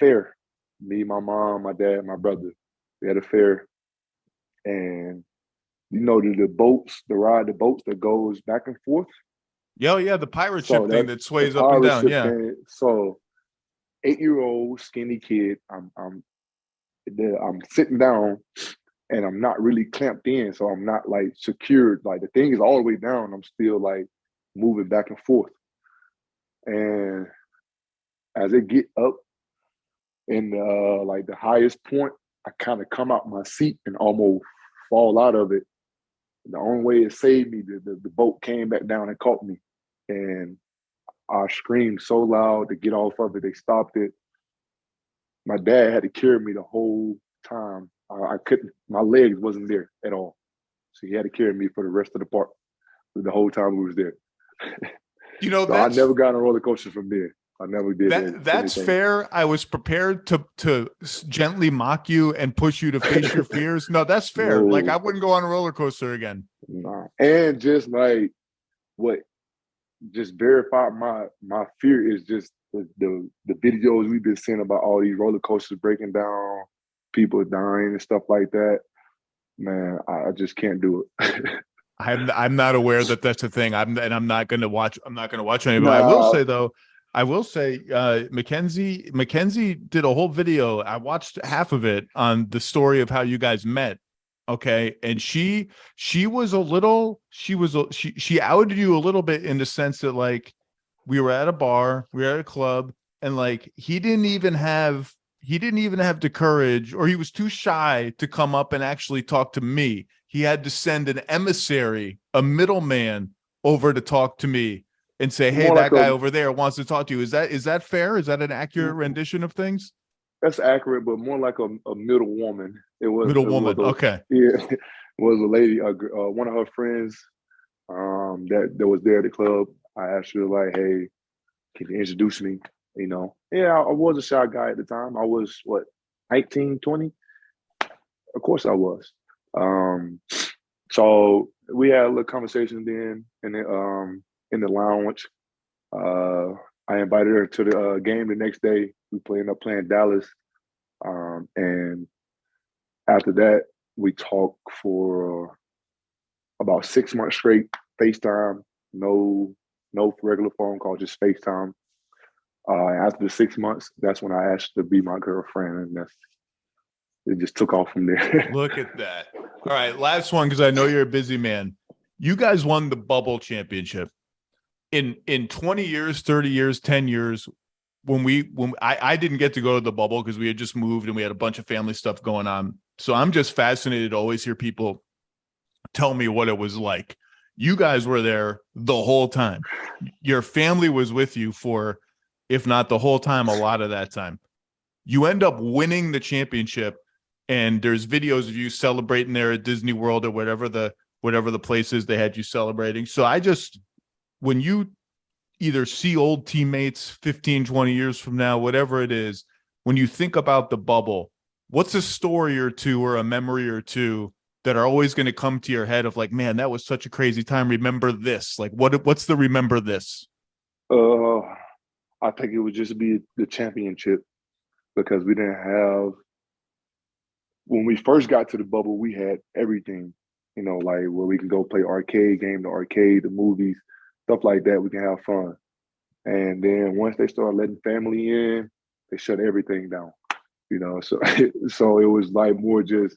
fair. Me, my mom, my dad, my brother. We had a fair, and the boats, the boats that goes back and forth. Yeah, the pirate So ship thing that the sways up and pirate down. ship Yeah. thing. So 8-year-old skinny kid. I'm sitting down and I'm not really clamped in, so I'm not like secured. Like the thing is all the way down. I'm still like moving back and forth. And as it get up in like the highest point, I kind of come out my seat and almost fall out of it. The only way it saved me, the boat came back down and caught me. And I screamed so loud to get off of it. They stopped it. My dad had to carry me the whole time. I couldn't, my legs wasn't there at all. So he had to carry me for the rest of the park the whole time we was there. So I never got on a roller coaster from there. I never did that. That's fair. I was prepared to gently mock you and push you to face your fears. No, that's fair. Like I wouldn't go on a roller coaster again. Nah. And just like what just verified my fear is just the videos we've been seeing about all these roller coasters breaking down, people dying and stuff like that. Man, I just can't do it. I'm not aware that that's a thing. I'm not going to watch. I'm not going to watch any. But I will say, Mackenzie did a whole video. I watched half of it on the story of how you guys met. Okay, and she outed you a little bit in the sense that like we were at a bar, we were at a club, and like he didn't even have the courage, or he was too shy to come up and actually talk to me. He had to send an emissary, a middleman, over to talk to me and say, "Hey, that guy over there wants to talk to you." Is that fair? Is that an accurate rendition of things? That's accurate, but more like a middle woman. Okay. Yeah, it was a lady, one of her friends that was there at the club. I asked her like, "Hey, can you introduce me?" You know, yeah, I was a shy guy at the time. I was 19, 20? Of course I was. So we had a little conversation then in the lounge. I invited her to the game the next day. We ended up playing Dallas. And after that, we talked for about 6 months straight, FaceTime, no regular phone call, just FaceTime. After the 6 months, that's when I asked her to be my girlfriend, and it just took off from there. Look at that. All right, last one, because I know you're a busy man. You guys won the bubble championship. In 20 years, 30 years, 10 years, when I didn't get to go to the bubble because we had just moved and we had a bunch of family stuff going on. So I'm just fascinated to always hear people tell me what it was like. You guys were there the whole time. Your family was with you for, if not the whole time, a lot of that time. You end up winning the championship, and there's videos of you celebrating there at Disney World or whatever the place is they had you celebrating. So when you either see old teammates 15, 20 years from now, whatever it is, when you think about the bubble, what's a story or two or a memory or two that are always going to come to your head of like, man, that was such a crazy time. Remember this? Like, what's the remember this? I think it would just be the championship, because we didn't have, when we first got to the bubble, we had everything, like where we can go play arcade game, the arcade, the movies, stuff like that. We can have fun. And then once they started letting family in, they shut everything down, so it was like more just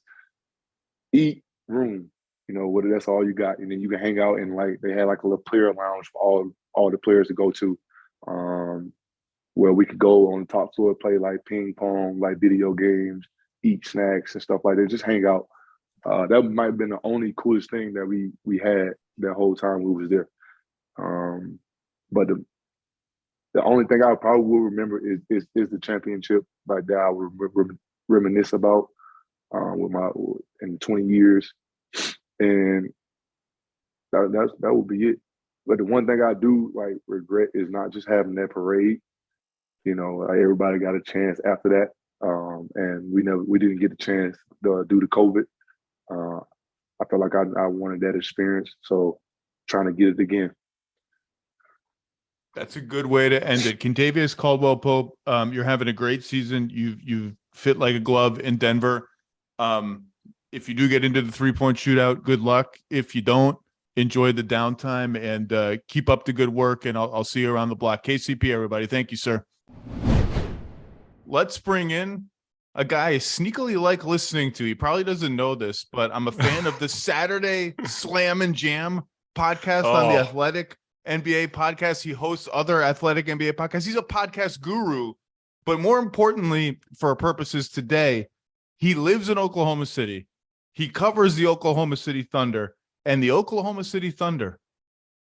eat, room, whether that's all you got. And then you can hang out, and like they had like a little player lounge for all the players to go to, where we could go on the top floor, play like ping pong, like video games, eat snacks and stuff like that, just hang out. That might have been the only coolest thing that we had that whole time we was there. But the only thing I probably will remember is the championship. Like that I would reminisce about in 20 years, and that would be it. But the one thing I do like regret is not just having that parade. Like everybody got a chance after that, and we didn't get the chance due to COVID. I felt like I wanted that experience, so trying to get it again. That's a good way to end it. Kentavious Caldwell-Pope, you're having a great season. You've fit like a glove in Denver. If you do get into the 3-point shootout, good luck. If you don't, enjoy the downtime, and keep up the good work. And I'll see you around the block. KCP, everybody. Thank you, sir. Let's bring in a guy I sneakily like listening to. He probably doesn't know this, but I'm a fan of the Saturday Slam and Jam podcast on the Athletic NBA podcast. He hosts other Athletic NBA podcasts. He's a podcast guru, but more importantly, for our purposes today, he lives in Oklahoma City. He covers the Oklahoma City Thunder, and the Oklahoma City Thunder,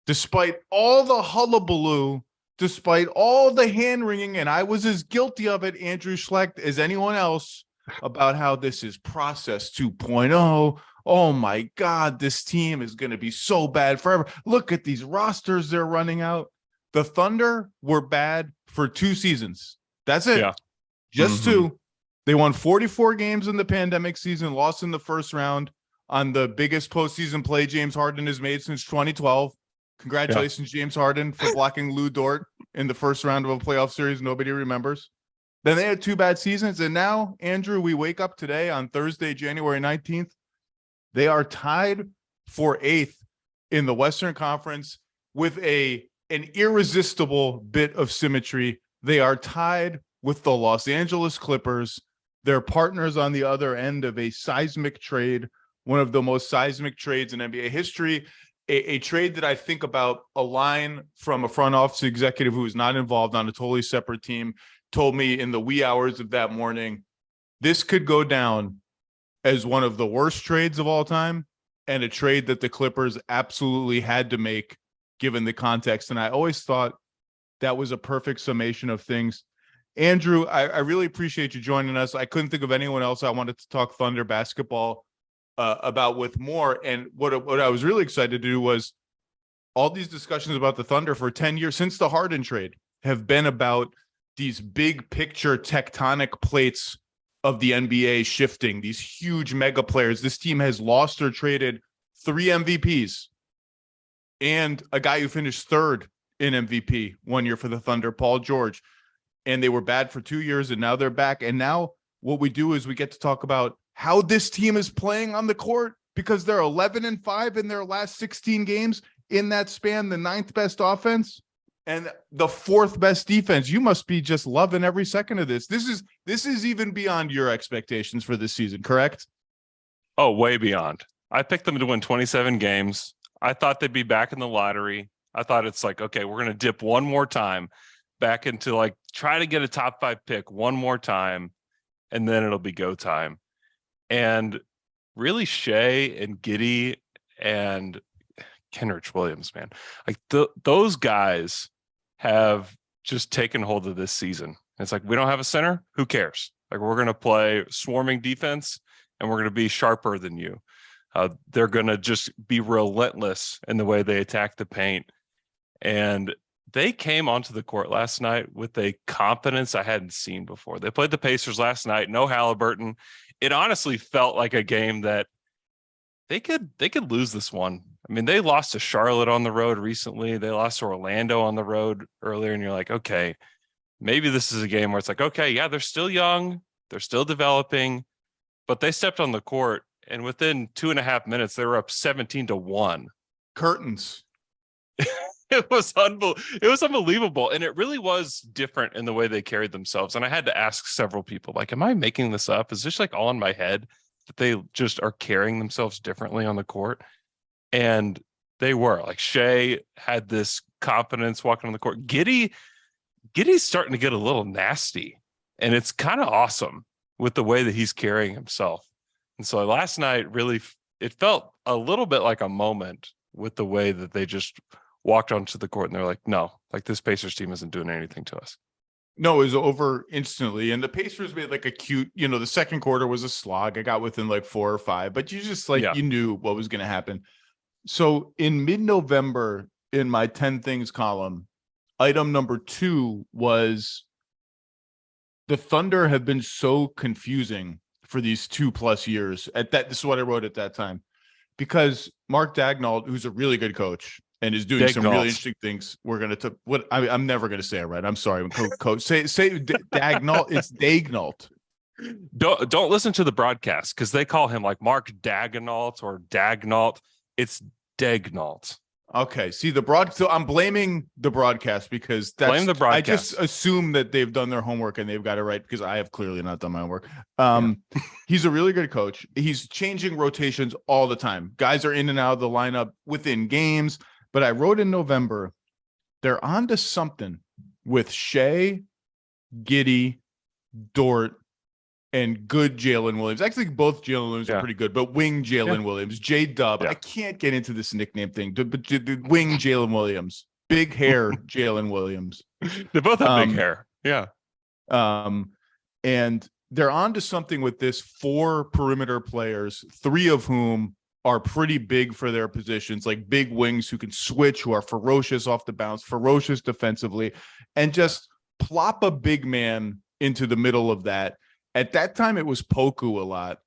despite all the hullabaloo, despite all the hand-wringing, and I was as guilty of it, Andrew Schlect, as anyone else, about how this is process 2.0. Oh my God, this team is going to be so bad forever. Look at these rosters they're running out. The Thunder were bad for 2 seasons. That's it. Yeah. Just 2. They won 44 games in the pandemic season, lost in the first round on the biggest postseason play James Harden has made since 2012. Congratulations, James Harden, for blocking Lou Dort in the first round of a playoff series nobody remembers. Then they had 2 bad seasons, and now, Andrew, we wake up today on Thursday, January 19th. They are tied for 8th in the Western Conference with an irresistible bit of symmetry. They are tied with the Los Angeles Clippers. They're partners on the other end of a seismic trade, one of the most seismic trades in NBA history, a trade that I think about. A line from a front office executive who was not involved on a totally separate team told me in the wee hours of that morning, this could go down as one of the worst trades of all time and a trade that the Clippers absolutely had to make given the context. And I always thought that was a perfect summation of things. Andrew, I really appreciate you joining us. I couldn't think of anyone else I wanted to talk Thunder basketball about with more. And what I was really excited to do was all these discussions about the Thunder for 10 years since the Harden trade have been about these big picture tectonic plates of the NBA shifting, these huge mega players. This team has lost or traded 3 MVPs and a guy who finished 3rd in MVP one year for the Thunder, Paul George. And they were bad for 2 years, and now they're back. And now what we do is we get to talk about how this team is playing on the court, because they're 11-5 in their last 16 games. In that span, the 9th best offense and the 4th best defense. You must be just loving every second of this. This is even beyond your expectations for this season, correct? Oh, way beyond. I picked them to win 27 games. I thought they'd be back in the lottery. I thought it's like, okay, we're going to dip one more time back into like try to get a top 5 pick one more time, and then it'll be go time. And really, Shea and Giddey and Kenrich Williams, man, like those guys have just taken hold of this season. It's like, we don't have a center. Who cares? Like, we're going to play swarming defense, and we're going to be sharper than you. They're going to just be relentless in the way they attack the paint. And they came onto the court last night with a confidence I hadn't seen before. They played the Pacers last night, no Halliburton. It honestly felt like a game that they could lose this one. I mean, they lost to Charlotte on the road recently. They lost to Orlando on the road earlier, and you're like, okay, maybe this is a game where it's like, okay, yeah, they're still young, they're still developing, but they stepped on the court, and within 2.5 minutes, they were up 17-1. Curtains. It was unbelievable. And it really was different in the way they carried themselves. And I had to ask several people, like, am I making this up? Is this like all in my head that they just are carrying themselves differently on the court? And they were. Like, Shea had this confidence walking on the court. Giddey's starting to get a little nasty. And it's kind of awesome with the way that he's carrying himself. And so last night, really, it felt a little bit like a moment with the way that they just walked onto the court, and they're like, no, like, this Pacers team isn't doing anything to us. No, it was over instantly. And the Pacers made like a cute, the second quarter was a slog. I got within like 4 or 5, but you just you knew what was going to happen. So in mid-November, in my 10 things column, item number 2 was the Thunder have been so confusing for these 2+ years. This is what I wrote at that time, because Mark Daigneault, who's a really good coach and is doing some really interesting things. We're going to I'm never going to say it right. I'm sorry. Coach, say Daigneault. It's Daigneault. Don't listen to the broadcast, because they call him like Mark Daigneault or Daigneault. It's Daignault. Okay, see so I'm blaming the broadcast because Blame the broadcast. I just assume that they've done their homework and they've got it right because I have clearly not done my homework. He's a really good coach. He's changing rotations all the time. Guys are in and out of the lineup within games. But I wrote in November, they're on to something with Shea, Giddey, Dort, and good Jalen Williams. Actually, both Jalen Williams are pretty good, but wing Jalen Williams, J-Dub. I can't get into this nickname thing, but wing Jalen Williams, big hair Jalen Williams. They both have big hair. Yeah. And they're on to something with this 4 perimeter players, 3 of whom are pretty big for their positions, like big wings who can switch, who are ferocious off the bounce, ferocious defensively, and just plop a big man into the middle of that. At that time, it was Poku a lot.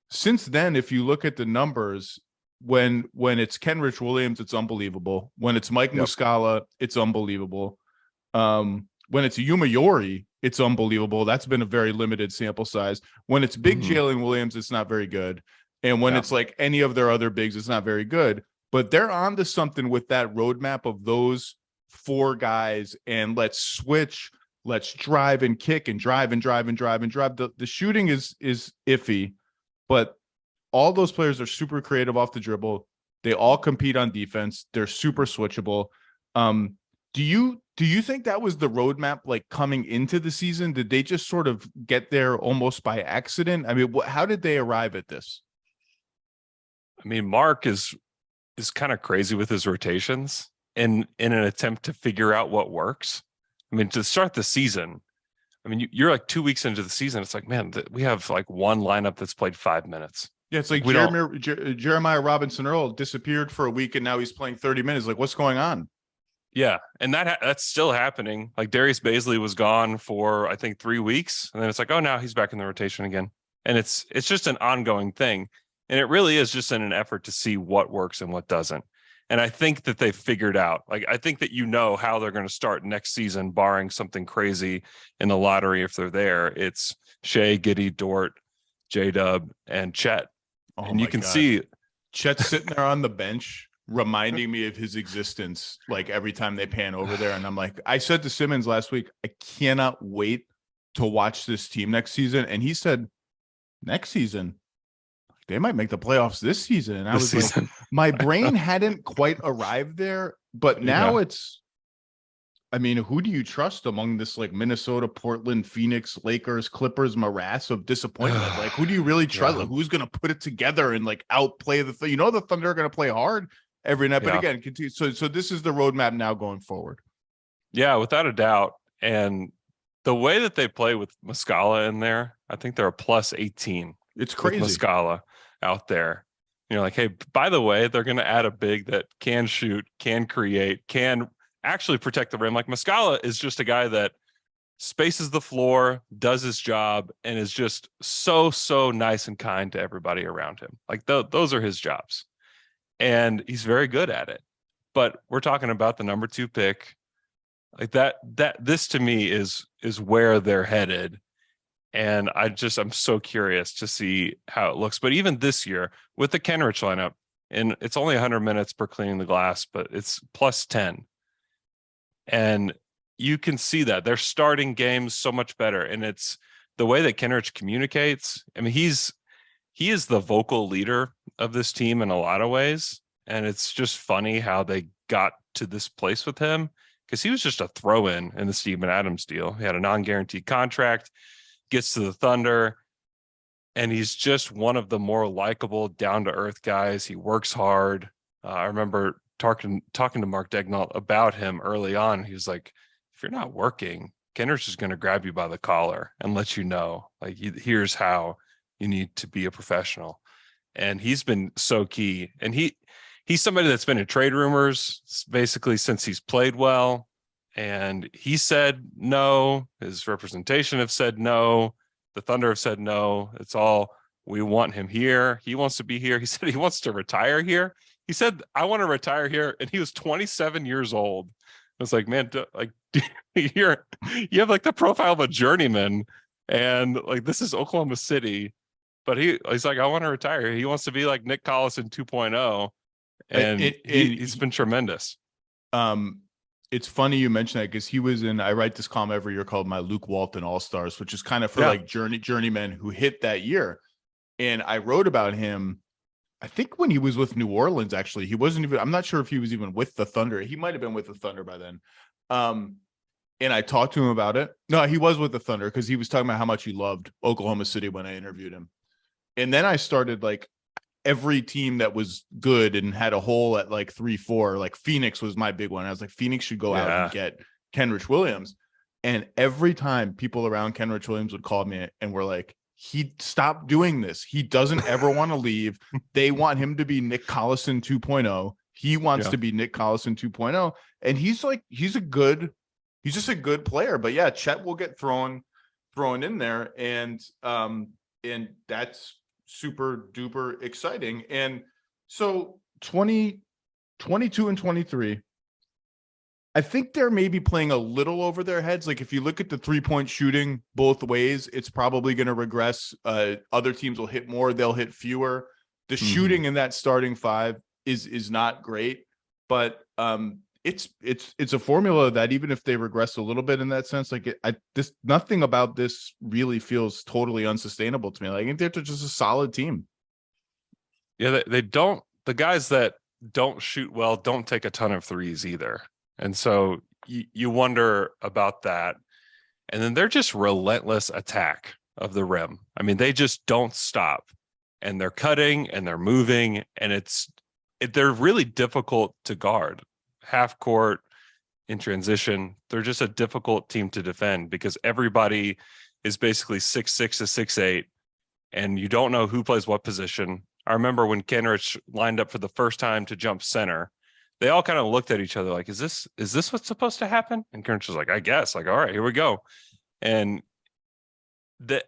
Since then, if you look at the numbers, when it's Kenrich Williams, it's unbelievable. When it's Mike Muscala, it's unbelievable. When it's Yuma Yori, it's unbelievable. That's been a very limited sample size. When it's big Jalen Williams, it's not very good. And when it's like any of their other bigs, it's not very good. But they're on to something with that roadmap of those 4 guys, and let's switch. Let's drive and kick and drive and drive and drive and drive. The shooting is iffy, but all those players are super creative off the dribble. They all compete on defense. They're super switchable. Do you think that was the roadmap, like coming into the season? Did they just sort of get there almost by accident? I mean, how did they arrive at this? I mean, Mark is kind of crazy with his rotations in an attempt to figure out what works. I mean, to start the season, I mean, you're like 2 weeks into the season. It's like, man, we have like one lineup that's played 5 minutes. Yeah, it's like Jeremiah Robinson Earl disappeared for a week and now he's playing 30 minutes. Like, what's going on? Yeah, and that's still happening. Like Darius Baisley was gone for I think 3 weeks, and then it's like, oh, now he's back in the rotation again, and it's just an ongoing thing, and it really is just in an effort to see what works and what doesn't. And I think that they've figured out, like, I think that how they're going to start next season, barring something crazy in the lottery. If they're there, it's Shea, Giddey, Dort, J-Dub, and Chet. And you can see Chet's sitting there on the bench, reminding me of his existence, like every time they pan over there. And I'm like, I said to Simmons last week, I cannot wait to watch this team next season. And he said, next season, they might make the playoffs this season. And I was like, my brain hadn't quite arrived there, but now it's, I mean, who do you trust among this like Minnesota, Portland, Phoenix, Lakers, Clippers morass of disappointment? Like, who do you really trust? Like, who's going to put it together and like outplay the thing? You know, the Thunder are going to play hard every night, but again, continue. So this is the roadmap now going forward. Yeah, without a doubt. And the way that they play with Muscala in there, I think they're a plus 18. It's crazy. With Muscala out there. You know, like, hey, by the way, they're going to add a big that can shoot, can create, can actually protect the rim. Like Muscala is just a guy that spaces the floor, does his job, and is just so nice and kind to everybody around him. Like those are his jobs. And he's very good at it. But we're talking about the number 2 pick. Like that this to me is where they're headed. And I'm so curious to see how it looks. But even this year with the Kenrich lineup, and it's only 100 minutes per cleaning the glass, but it's plus 10. And you can see that they're starting games so much better. And it's the way that Kenrich communicates. I mean, he is the vocal leader of this team in a lot of ways. And it's just funny how they got to this place with him, because he was just a throw-in in the Steven Adams deal. He had a non-guaranteed contract, gets to the Thunder, and he's just one of the more likable, down-to-earth guys. He works hard. I remember talking to Mark Daignault about him early on. He was like, if you're not working, Kenrich is going to grab you by the collar and let you know, like, here's how you need to be a professional. And he's been so key. And he's somebody that's been in trade rumors basically since he's played well. And he said no. His representation have said no. The Thunder have said no. It's all, we want him here. He wants to be here. He said he wants to retire here. He said, I want to retire here. And he was 27 years old. I was like, man, like, you have like the profile of a journeyman. And like, this is Oklahoma City. but he's like, I want to retire. He wants to be like Nick Collison 2.0, and he's been tremendous. It's funny you mention that because he was in. I write this column every year called my Luke Walton All Stars, which is kind of for like journeymen who hit that year. And I wrote about him. I think when he was with New Orleans, actually, he wasn't even. I'm not sure if he was even with the Thunder. He might have been with the Thunder by then. And I talked to him about it. No, he was with the Thunder because he was talking about how much he loved Oklahoma City when I interviewed him. And then I started like every team that was good and had a hole at like 3-4, like Phoenix was my big one. I was like, Phoenix should go out and get Kenrich Williams. And every time people around Kenrich Williams would call me and were like, he stopped doing this. He doesn't ever want to leave. They want him to be Nick Collison 2.0. He wants to be Nick Collison 2.0. And he's just a good player. But yeah, Chet will get thrown in there. And that's super duper exciting. And so 22 and 23, I think they're maybe playing a little over their heads. Like if you look at the 3-point shooting both ways, it's probably going to regress. Other teams will hit more, they'll hit fewer. The shooting in that starting five is not great, but it's a formula that even if they regress a little bit in that sense, like nothing about this really feels totally unsustainable to me. Like I think they're just a solid team. Yeah, they don't. The guys that don't shoot well don't take a ton of threes either, and so you wonder about that. And then they're just relentless attack of the rim. I mean, they just don't stop, and they're cutting and they're moving, and they're really difficult to guard. Half court, in transition, they're just a difficult team to defend because everybody is basically 6'6" to 6'8", and you don't know who plays what position. I remember when Kenrich lined up for the first time to jump center, they all kind of looked at each other like, is this what's supposed to happen? And Kenrich was like, I guess. Like, all right, here we go. And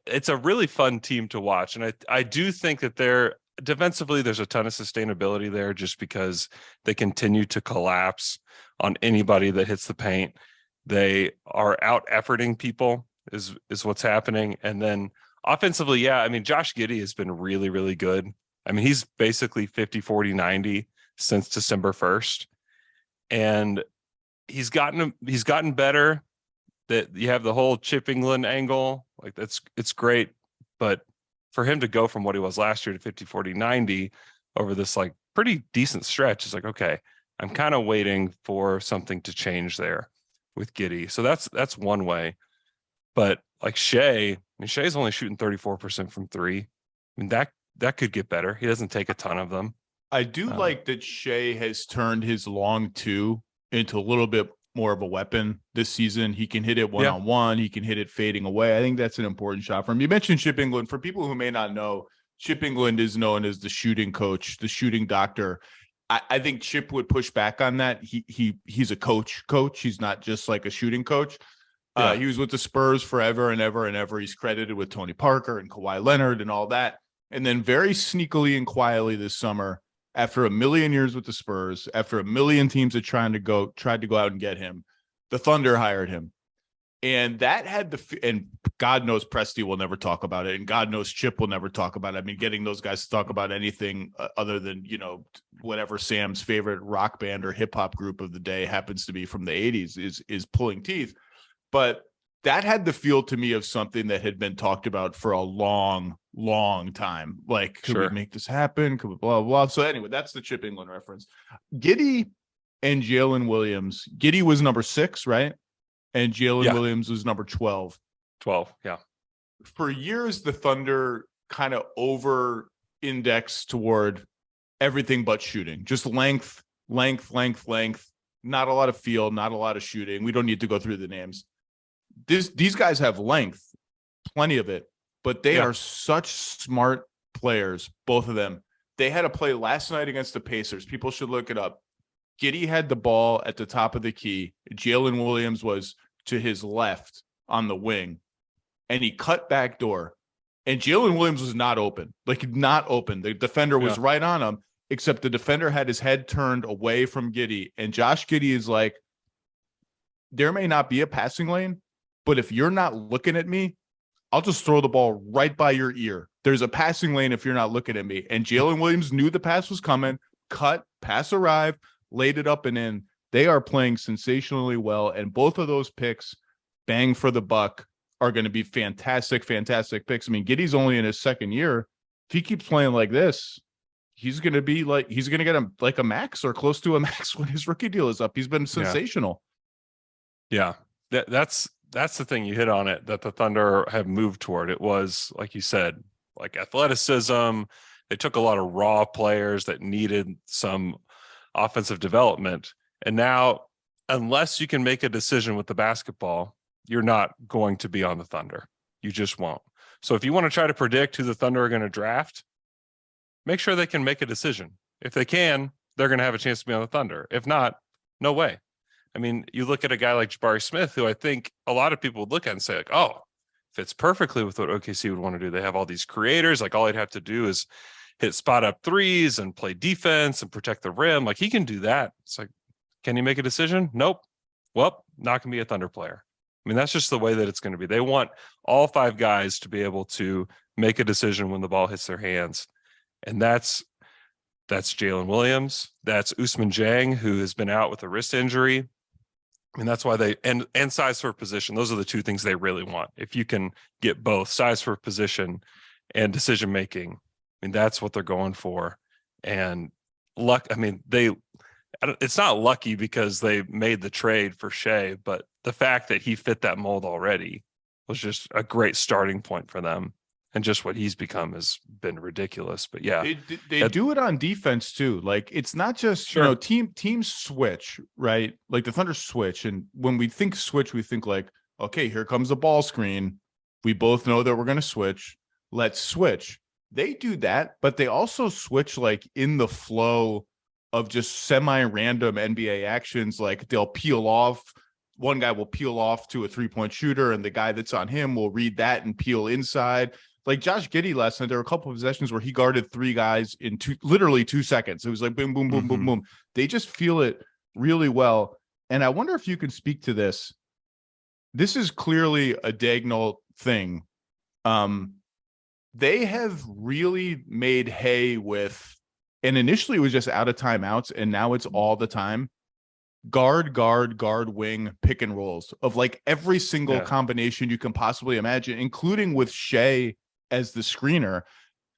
it's a really fun team to watch. And I do think that defensively, there's a ton of sustainability there just because they continue to collapse on anybody that hits the paint. They are out efforting people is what's happening. And then offensively, yeah, I mean, Josh Giddey has been really, really good. I mean, he's basically 50, 40, 90 since December 1st. And he's gotten better. That you have the whole Chip England angle, like it's great. But for him to go from what he was last year to 50, 40, 90 over this like pretty decent stretch is like, okay, I'm kind of waiting for something to change there with Giddey. So that's one way. But like Shea, Shea's only shooting 34% from three. I mean, that could get better. He doesn't take a ton of them. I do like that Shea has turned his long two into a little bit more of a weapon this season. He can hit it one-on-one. He can hit it fading away. I think that's an important shot for him. You mentioned Chip England. For people who may not know, Chip England is known as the shooting coach, the shooting doctor. I think Chip would push back on that. He's a coach. He's not just like a shooting coach. He was with the Spurs forever and ever and ever. He's credited with Tony Parker and Kawhi Leonard and all that. And then very sneakily and quietly this summer, after a million years with the Spurs, after a million teams that tried to go out and get him, the Thunder hired him. And that had and God knows Presti will never talk about it. And God knows Chip will never talk about it. I mean, getting those guys to talk about anything other than, whatever Sam's favorite rock band or hip hop group of the day happens to be from the 80s is pulling teeth. But that had the feel to me of something that had been talked about for a long, long time. Like, could we make this happen? Could we blah, blah. So anyway, that's the Chip England reference. Giddey and Jalen Williams. Giddey was number 6, right? And Jalen Williams was number 12. 12, yeah. For years, the Thunder kind of over-indexed toward everything but shooting. Just length. Not a lot of feel, not a lot of shooting. We don't need to go through the names. These guys have length, plenty of it, but they are such smart players, both of them. They had a play last night against the Pacers. People should look it up. Giddey had the ball at the top of the key. Jalen Williams was to his left on the wing, and he cut back door. And Jalen Williams was not open. The defender was right on him, except the defender had his head turned away from Giddey. And Josh Giddey is like, there may not be a passing lane, but if you're not looking at me, I'll just throw the ball right by your ear. There's a passing lane if you're not looking at me. And Jalen Williams knew the pass was coming, cut, pass arrived, laid it up and in. They are playing sensationally well. And both of those picks, bang for the buck, are going to be fantastic picks. I mean, Giddey's only in his second year. If he keeps playing like this, he's going to get a max or close to a max when his rookie deal is up. He's been sensational. Yeah. That's the thing, you hit on it, that the Thunder have moved toward. It was, like you said, like athleticism. They took a lot of raw players that needed some offensive development. And now, unless you can make a decision with the basketball, you're not going to be on the Thunder. You just won't. So if you want to try to predict who the Thunder are going to draft, make sure they can make a decision. If they can, they're going to have a chance to be on the Thunder. If not, no way. I mean, you look at a guy like Jabari Smith, who I think a lot of people would look at and say, like, oh, fits perfectly with what OKC would want to do. They have all these creators. Like, all he'd have to do is hit spot up threes and play defense and protect the rim. Like, he can do that. It's like, can he make a decision? Nope. Well, not going to be a Thunder player. I mean, that's just the way that it's going to be. They want all 5 guys to be able to make a decision when the ball hits their hands. And that's Jalen Williams. That's Ousmane Dieng, who has been out with a wrist injury. I mean, that's why and size for position. Those are the 2 things they really want. If you can get both size for position and decision making, I mean, that's what they're going for. And luck. I mean, it's not lucky because they made the trade for Shea, but the fact that he fit that mold already was just a great starting point for them. And just what he's become has been ridiculous. But yeah, they do it on defense too. Like, it's not just, teams switch, right? Like the Thunder switch. And when we think switch, we think like, okay, here comes the ball screen. We both know that we're going to switch. Let's switch. They do that, but they also switch like in the flow of just semi-random NBA actions. Like, they'll peel off. One guy will peel off to a 3-point shooter, and the guy that's on him will read that and peel inside. Like Josh Giddey last night, there were a couple of possessions where he guarded 3 guys in literally 2 seconds. It was like boom, boom, boom, boom, boom. They just feel it really well. And I wonder if you can speak to this. This is clearly a Dagnall thing. They have really made hay with, and initially it was just out of timeouts, and now it's all the time. Guard, wing, pick and rolls of like every single combination you can possibly imagine, including with Shea as the screener.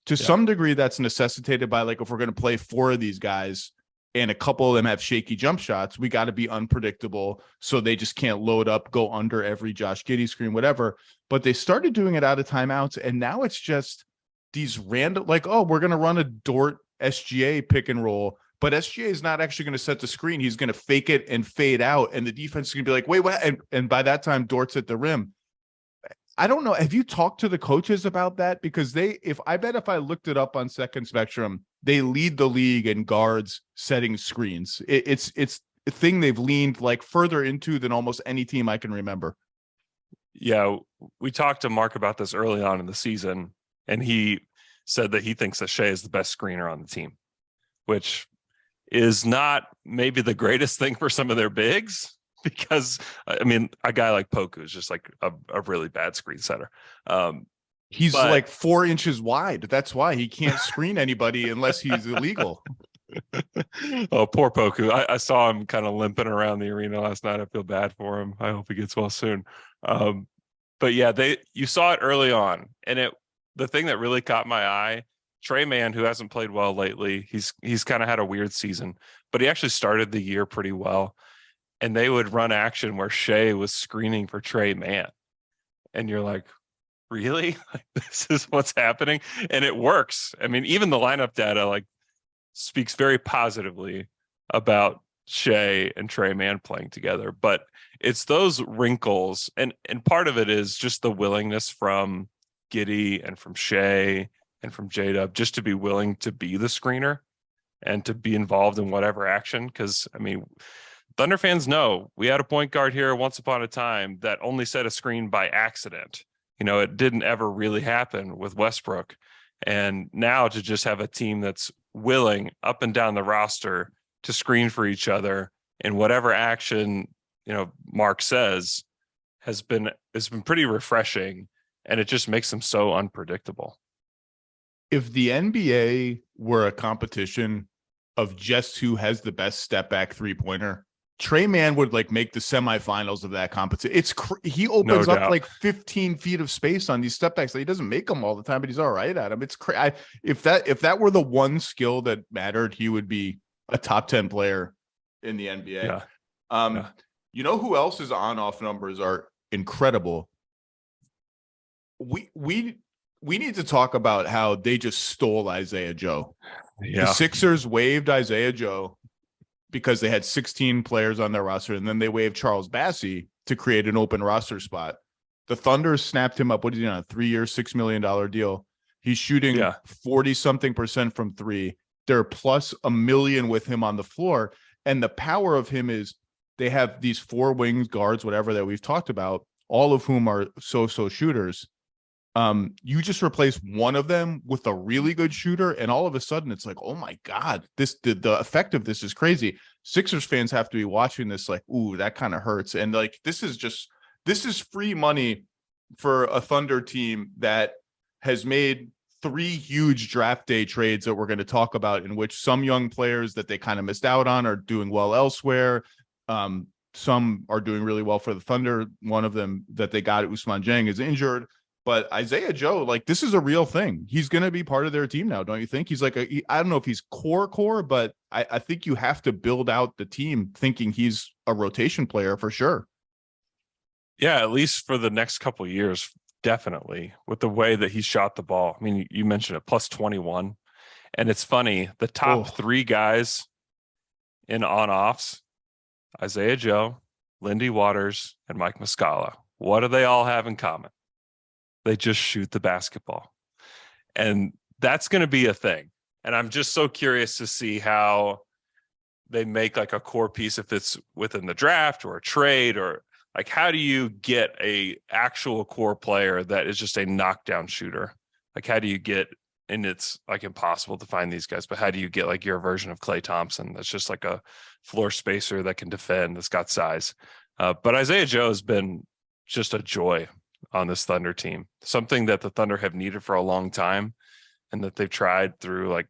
To some degree, that's necessitated by, like, if we're going to play 4 of these guys and a couple of them have shaky jump shots, we got to be unpredictable. So they just can't load up, go under every Josh Giddey screen, whatever. But they started doing it out of timeouts. And now it's just these random, like, oh, we're going to run a Dort SGA pick and roll. But SGA is not actually going to set the screen. He's going to fake it and fade out. And the defense is going to be like, wait, what? And by that time, Dort's at the rim. I don't know. Have you talked to the coaches about that? Because if I looked it up on Second Spectrum, they lead the league in guards setting screens. It's a thing they've leaned like further into than almost any team I can remember. Yeah, we talked to Mark about this early on in the season, and he said that he thinks that Shea is the best screener on the team, which is not maybe the greatest thing for some of their bigs, because I mean, a guy like Poku is just like a really bad screen setter. He's like 4 inches wide. That's why he can't screen anybody unless he's illegal. Oh, poor Poku. I saw him kind of limping around the arena last night. I feel bad for him. I hope he gets well soon. But yeah, you saw it early on, and the thing that really caught my eye, Trey Mann, who hasn't played well lately, he's kind of had a weird season, but he actually started the year pretty well. And they would run action where Shea was screening for Trey Mann. And you're like, really? Like, this is what's happening? And it works. I mean, even the lineup data like speaks very positively about Shea and Trey Mann playing together. But it's those wrinkles, and part of it is just the willingness from Giddey and from Shea and from J-Dub just to be willing to be the screener and to be involved in whatever action. Because, I mean, Thunder fans know we had a point guard here once upon a time that only set a screen by accident. You know, it didn't ever really happen with Westbrook. And now to just have a team that's willing up and down the roster to screen for each other in whatever action, you know, Mark says has been pretty refreshing, and it just makes them so unpredictable. if the NBA were a competition of just who has the best step back 3-pointer, Trey Mann would like make the semifinals of that competition. He opens No up doubt. like 15 feet of space on these step backs. Like, he doesn't make them all the time, but he's all right at them. It's crazy. If that were the one skill that mattered, he would be a top 10 player in the NBA. Yeah. You know who else's on-off numbers are incredible? We need to talk about how they just stole Isaiah Joe. Yeah. The Sixers waived Isaiah Joe because they had 16 players on their roster, and then they waived Charles Bassey to create an open roster spot. The Thunder snapped him up. What is he on? A 3-year, $6 million deal. He's shooting 40-something% from three. They're plus $1 million with him on the floor. And the power of him is they have these 4 wings, guards, whatever, that we've talked about, all of whom are so-so shooters. You just replace one of them with a really good shooter, and all of a sudden it's like, oh my God, the effect of this is crazy. Sixers fans have to be watching this like, ooh, that kind of hurts. And like, this is free money for a Thunder team that has made 3 huge draft day trades that we're going to talk about, in which some young players that they kind of missed out on are doing well elsewhere. Some are doing really well for the Thunder. One of them that they got, Ousmane Dieng, is injured. But Isaiah Joe, like, this is a real thing. He's going to be part of their team now, don't you think? He's like, I don't know if he's core, but I think you have to build out the team thinking he's a rotation player for sure. Yeah, at least for the next couple of years, definitely, with the way that he shot the ball. I mean, you mentioned it, plus 21. And it's funny, the top 3 guys in on-offs, Isaiah Joe, Lindy Waters, and Mike Muscala. What do they all have in common? They just shoot the basketball. And that's going to be a thing. And I'm just so curious to see how they make like a core piece, if it's within the draft or a trade, or like, how do you get a actual core player that is just a knockdown shooter? Like, how do you get, and it's like impossible to find these guys, but how do you get like your version of Klay Thompson that's just like a floor spacer that can defend, that's got size? But Isaiah Joe has been just a joy on this Thunder team, something that the Thunder have needed for a long time, and that they've tried through like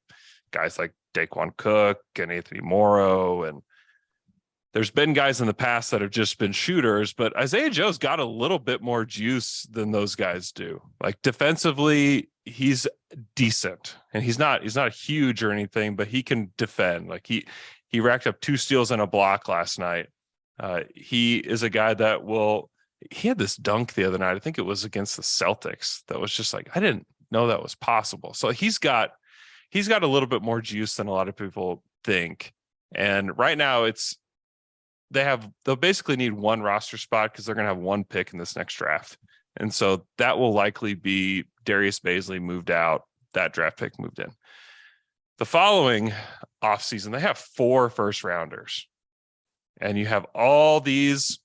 guys like Daquan Cook and Anthony Morrow. And there's been guys in the past that have just been shooters, but Isaiah Joe's got a little bit more juice than those guys do. Like, defensively, he's decent, and he's not huge or anything, but he can defend. Like, he racked up 2 steals and a block last night. He is a guy that he had this dunk the other night. I think it was against the Celtics. That was just like, I didn't know that was possible. So he's got a little bit more juice than a lot of people think. And right now they'll basically need 1 roster spot, because they're going to have 1 pick in this next draft. And so that will likely be Darius Bazley moved out, that draft pick moved in. The following offseason, they have 4 first rounders, and you have all these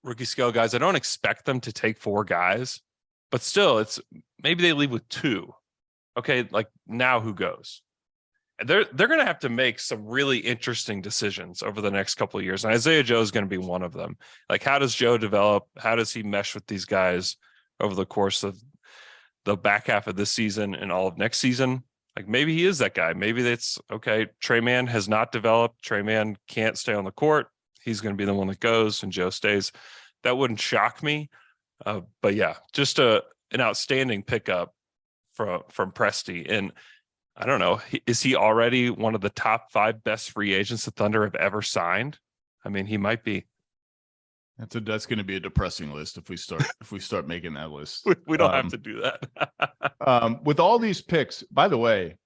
rookie scale guys. I don't expect them to take 4 guys, but still, it's maybe they leave with 2. Okay, like, now who goes? And they're going to have to make some really interesting decisions over the next couple of years. And Isaiah Joe is going to be one of them. Like, how does Joe develop? How does he mesh with these guys over the course of the back half of this season and all of next season? Like, maybe he is that guy. Maybe that's okay. Trey Mann has not developed. Trey Mann can't stay on the court. He's going to be the one that goes, and Joe stays. That wouldn't shock me. But yeah, just an outstanding pickup from Presti. And I don't know, is he already one of the top 5 best free agents the Thunder have ever signed? I mean, he might be. That's going to be a depressing list if we start making that list. We don't have to do that. With all these picks, by the way,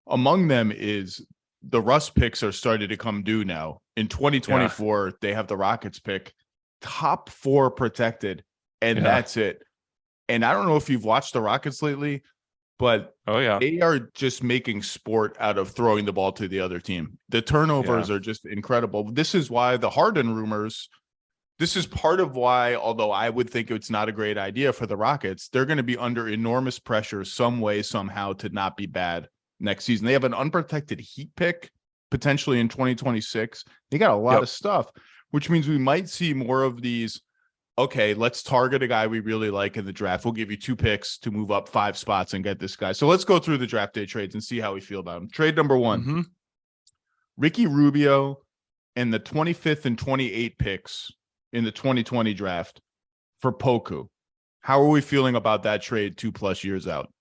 among them is the Russ picks are starting to come due now. In 2024, they have the Rockets pick, top 4 protected, and that's it. And I don't know if you've watched the Rockets lately, but they are just making sport out of throwing the ball to the other team. The turnovers are just incredible. This is why the Harden rumors, this is part of why, although I would think it's not a great idea for the Rockets, they're going to be under enormous pressure some way, somehow, to not be bad next season. They have an unprotected Heat pick potentially in 2026. They got a lot of stuff, which means we might see more of these okay, let's target a guy we really like in the draft. We'll give you 2 picks to move up 5 spots and get this guy. So let's go through the draft day trades and see how we feel about him. Trade number 1, Ricky Rubio and the 25th and 28 picks in the 2020 draft for Poku. How are we feeling about that trade 2+ years out?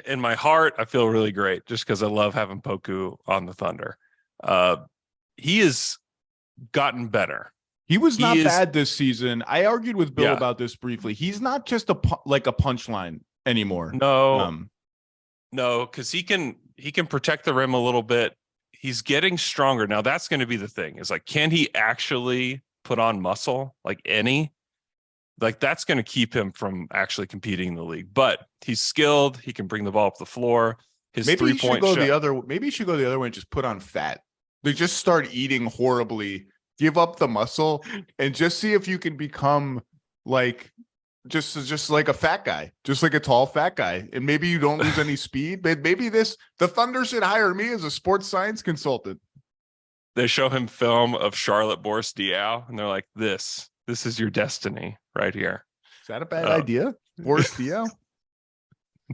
In my heart, I feel really great just because I love having Poku on the Thunder. He has gotten better. He was not bad this season. I argued with Bill about this briefly. He's not just a punchline anymore. No, because he can protect the rim a little bit. He's getting stronger. Now that's going to be the thing. Is like, can he actually put on muscle like any? Like that's going to keep him from actually competing in the league. But he's skilled. He can bring the ball up the floor. His maybe he should go maybe he should go the other way and just put on fat. They just start eating horribly, give up the muscle, and just see if you can become like just like a fat guy, just like a tall fat guy. And maybe you don't lose any speed. But maybe the Thunder should hire me as a sports science consultant. They show him film of Charlotte Boris Diaw, and they're like, this is your destiny right here. Is that a bad idea? Boris Diaw?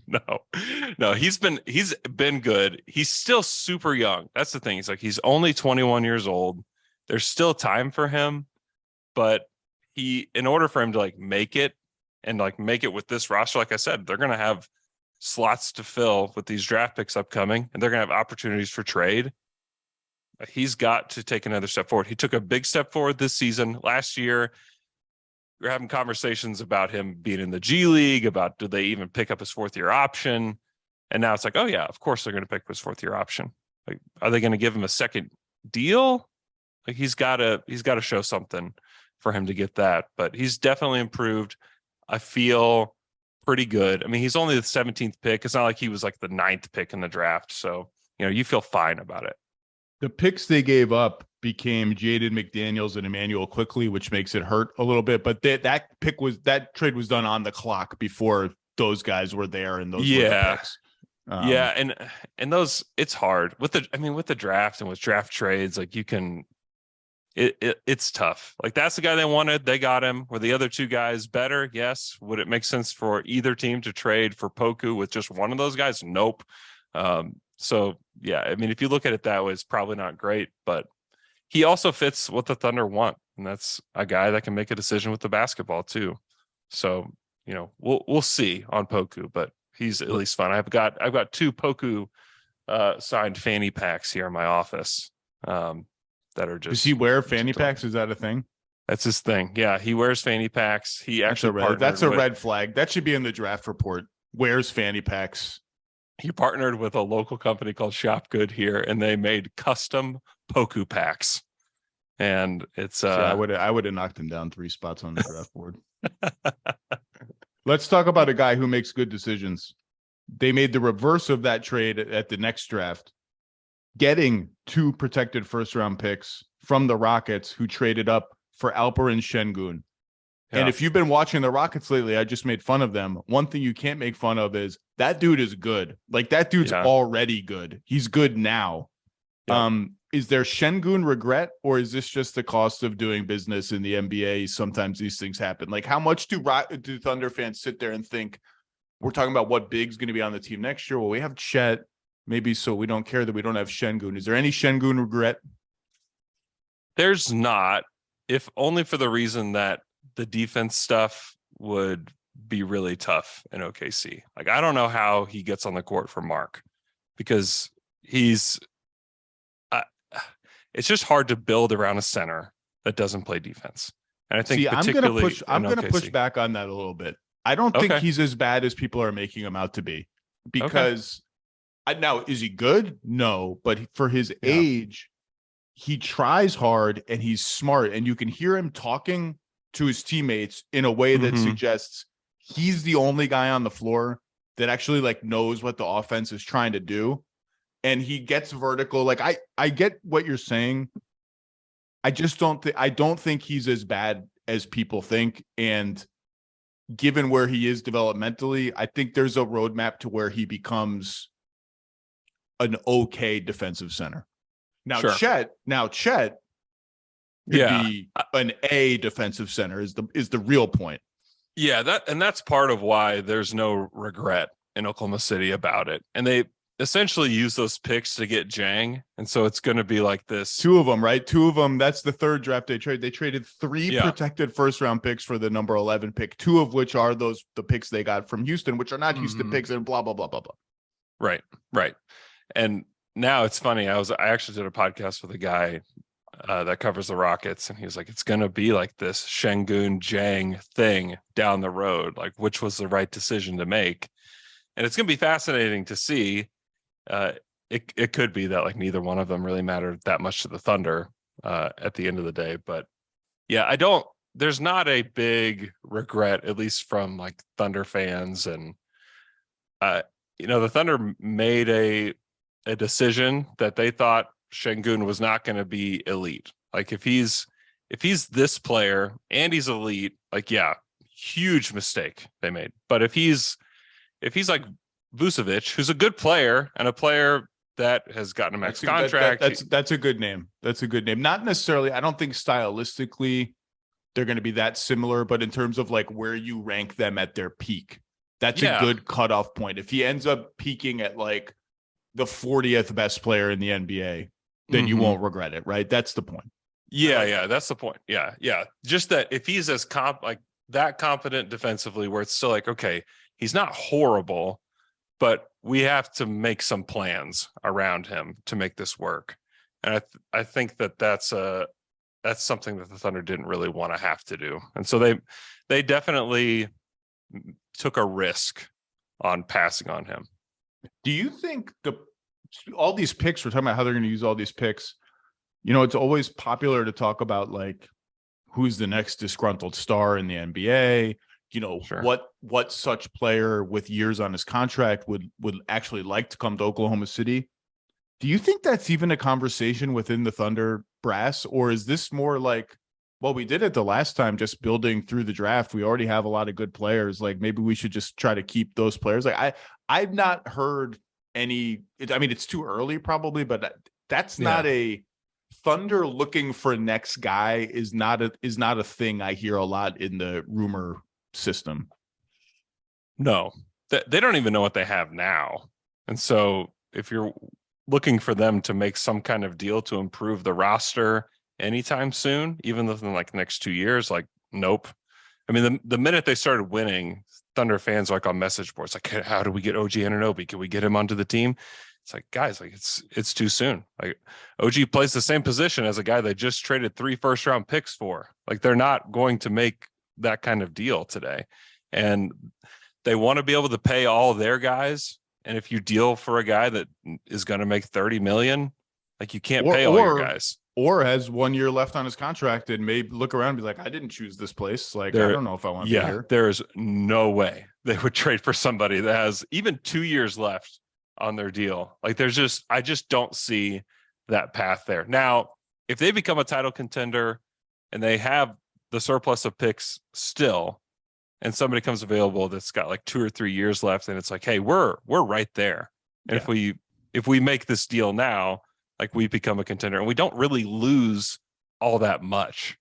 No, he's been good. He's still super young. That's the thing. He's only 21 years old. There's still time for him, but in order for him to like make it and like make it with this roster, like I said, they're going to have slots to fill with these draft picks upcoming, and they're going to have opportunities for trade. He's got to take another step forward. He took a big step forward this season. Last year, we were having conversations about him being in the G League, about do they even pick up his 4th-year option? And now it's like, oh yeah, of course they're going to pick up his 4th-year option. Like, are they going to give him a second deal? Like he's got to show something for him to get that. But he's definitely improved. I feel pretty good. I mean, he's only the 17th pick. It's not like he was like the 9th pick in the draft. So, you feel fine about it. The picks they gave up became Jaden McDaniels and Emmanuel Quickly, which makes it hurt a little bit. But that trade was done on the clock before those guys were there, and those were the picks. And those, it's hard with the draft and with draft trades. Like you can, it's tough. Like that's the guy they wanted. They got him. Were the other 2 guys better? Yes. Would it make sense for either team to trade for Poku with just one of those guys? Nope. So yeah, I mean, if you look at it that way, it's probably not great, but he also fits what the Thunder want. And that's a guy that can make a decision with the basketball too. So, we'll see on Poku, but he's at least fun. I've got 2 Poku signed fanny packs here in my office. That are just. Does he wear fanny packs? Is that a thing? That's his thing. Yeah, he wears fanny packs. He actually that's a red flag. That should be in the draft report. Wears fanny packs. He partnered with a local company called Shop Good here, and they made custom Poku packs. And it's I would have knocked him down 3 spots on the draft board. Let's talk about a guy who makes good decisions. They made the reverse of that trade at the next draft, getting 2 protected 1st-round picks from the Rockets, who traded up for Alperen Şengün. Yeah. And if you've been watching the Rockets lately, I just made fun of them. One thing you can't make fun of is that dude is good. Like that dude's already good. He's good now. Yeah. Is there Şengün regret, or is this just the cost of doing business in the NBA? Sometimes these things happen. Like how much do Thunder fans sit there and think we're talking about what big's going to be on the team next year? Well, we have Chet. Maybe so we don't care that we don't have Şengün. Is there any Şengün regret? There's not, if only for the reason that the defense stuff would be really tough in OKC. Like, I don't know how he gets on the court for Mark, because it's just hard to build around a center that doesn't play defense. And I think I'm going to push back on that a little bit. I don't think he's as bad as people are making him out to be, because now, is he good? No, but for his age, he tries hard and he's smart, and you can hear him talking to his teammates in a way that suggests he's the only guy on the floor that actually like knows what the offense is trying to do. And he gets vertical. Like I get what you're saying. I just don't think he's as bad as people think. And given where he is developmentally, I think there's a roadmap to where he becomes an okay defensive center. Now, Chet, could Yeah. be an A defensive center is the real point. Yeah, that's part of why there's no regret in Oklahoma City about it. And they essentially use those picks to get Jang. And so it's going to be like this. Two of them, right? Two of them. That's the third draft they traded. They traded 3 Yeah. protected first round picks for the number 11 pick, 2 of which are the picks they got from Houston, which are not Houston picks, and blah, blah, blah, blah, blah. Right. And now it's funny. I actually did a podcast with a guy that covers the Rockets, and he was like, it's going to be like this Şengün Jang thing down the road, like which was the right decision to make. And it's going to be fascinating to see. It could be that like neither one of them really mattered that much to the Thunder at the end of the day. But yeah, there's not a big regret, at least from like Thunder fans. And, the Thunder made a decision that they thought Şengün was not going to be elite. Like if he's this player and he's elite, like, yeah, huge mistake they made. But if he's like Vucevic, who's a good player and a player that has gotten a max contract. That's a good name. That's a good name. Not necessarily, I don't think stylistically they're going to be that similar, but in terms of like where you rank them at their peak, that's a good cutoff point. If he ends up peaking at like the 40th best player in the NBA, then you won't regret it, right? That's the point. Yeah, that's the point. Yeah. Just that if he's as that confident defensively, where it's still like, okay, he's not horrible, but we have to make some plans around him to make this work. And I think that's something that the Thunder didn't really want to have to do. And so they definitely took a risk on passing on him. Do you think all these picks, we're talking about how they're going to use all these picks, it's always popular to talk about like who's the next disgruntled star in the NBA, Sure. what such player with years on his contract would actually like to come to Oklahoma City. Do you think that's even a conversation within the Thunder brass, or is this more like, well, we did it the last time, just building through the draft. We already have a lot of good players. Like maybe we should just try to keep those players. Like I've not heard any, it's too early probably, but that's not a Thunder looking for next guy is not a thing I hear a lot in the rumor system. No, they don't even know what they have now. And so if you're looking for them to make some kind of deal to improve the roster anytime soon, even within like the next 2 years, like, nope. I mean, the minute they started winning, Thunder fans like on message boards, like, how do we get OG Anunoby? Can we get him onto the team? It's like, guys, like it's too soon. Like OG plays the same position as a guy they just traded 3 first-round picks for. Like they're not going to make that kind of deal today. And they want to be able to pay all their guys. And if you deal for a guy that is going to make 30 million, like you can't pay all your guys. Or has 1 year left on his contract and may look around and be like, I didn't choose this place. Like, I don't know if I want to be here. There is no way they would trade for somebody that has even 2 years left on their deal. Like I just don't see that path there. Now, if they become a title contender and they have the surplus of picks still, and somebody comes available that's got like 2 or 3 years left, and it's like, hey, we're right there. And if we make this deal now, like we become a contender and we don't really lose all that much.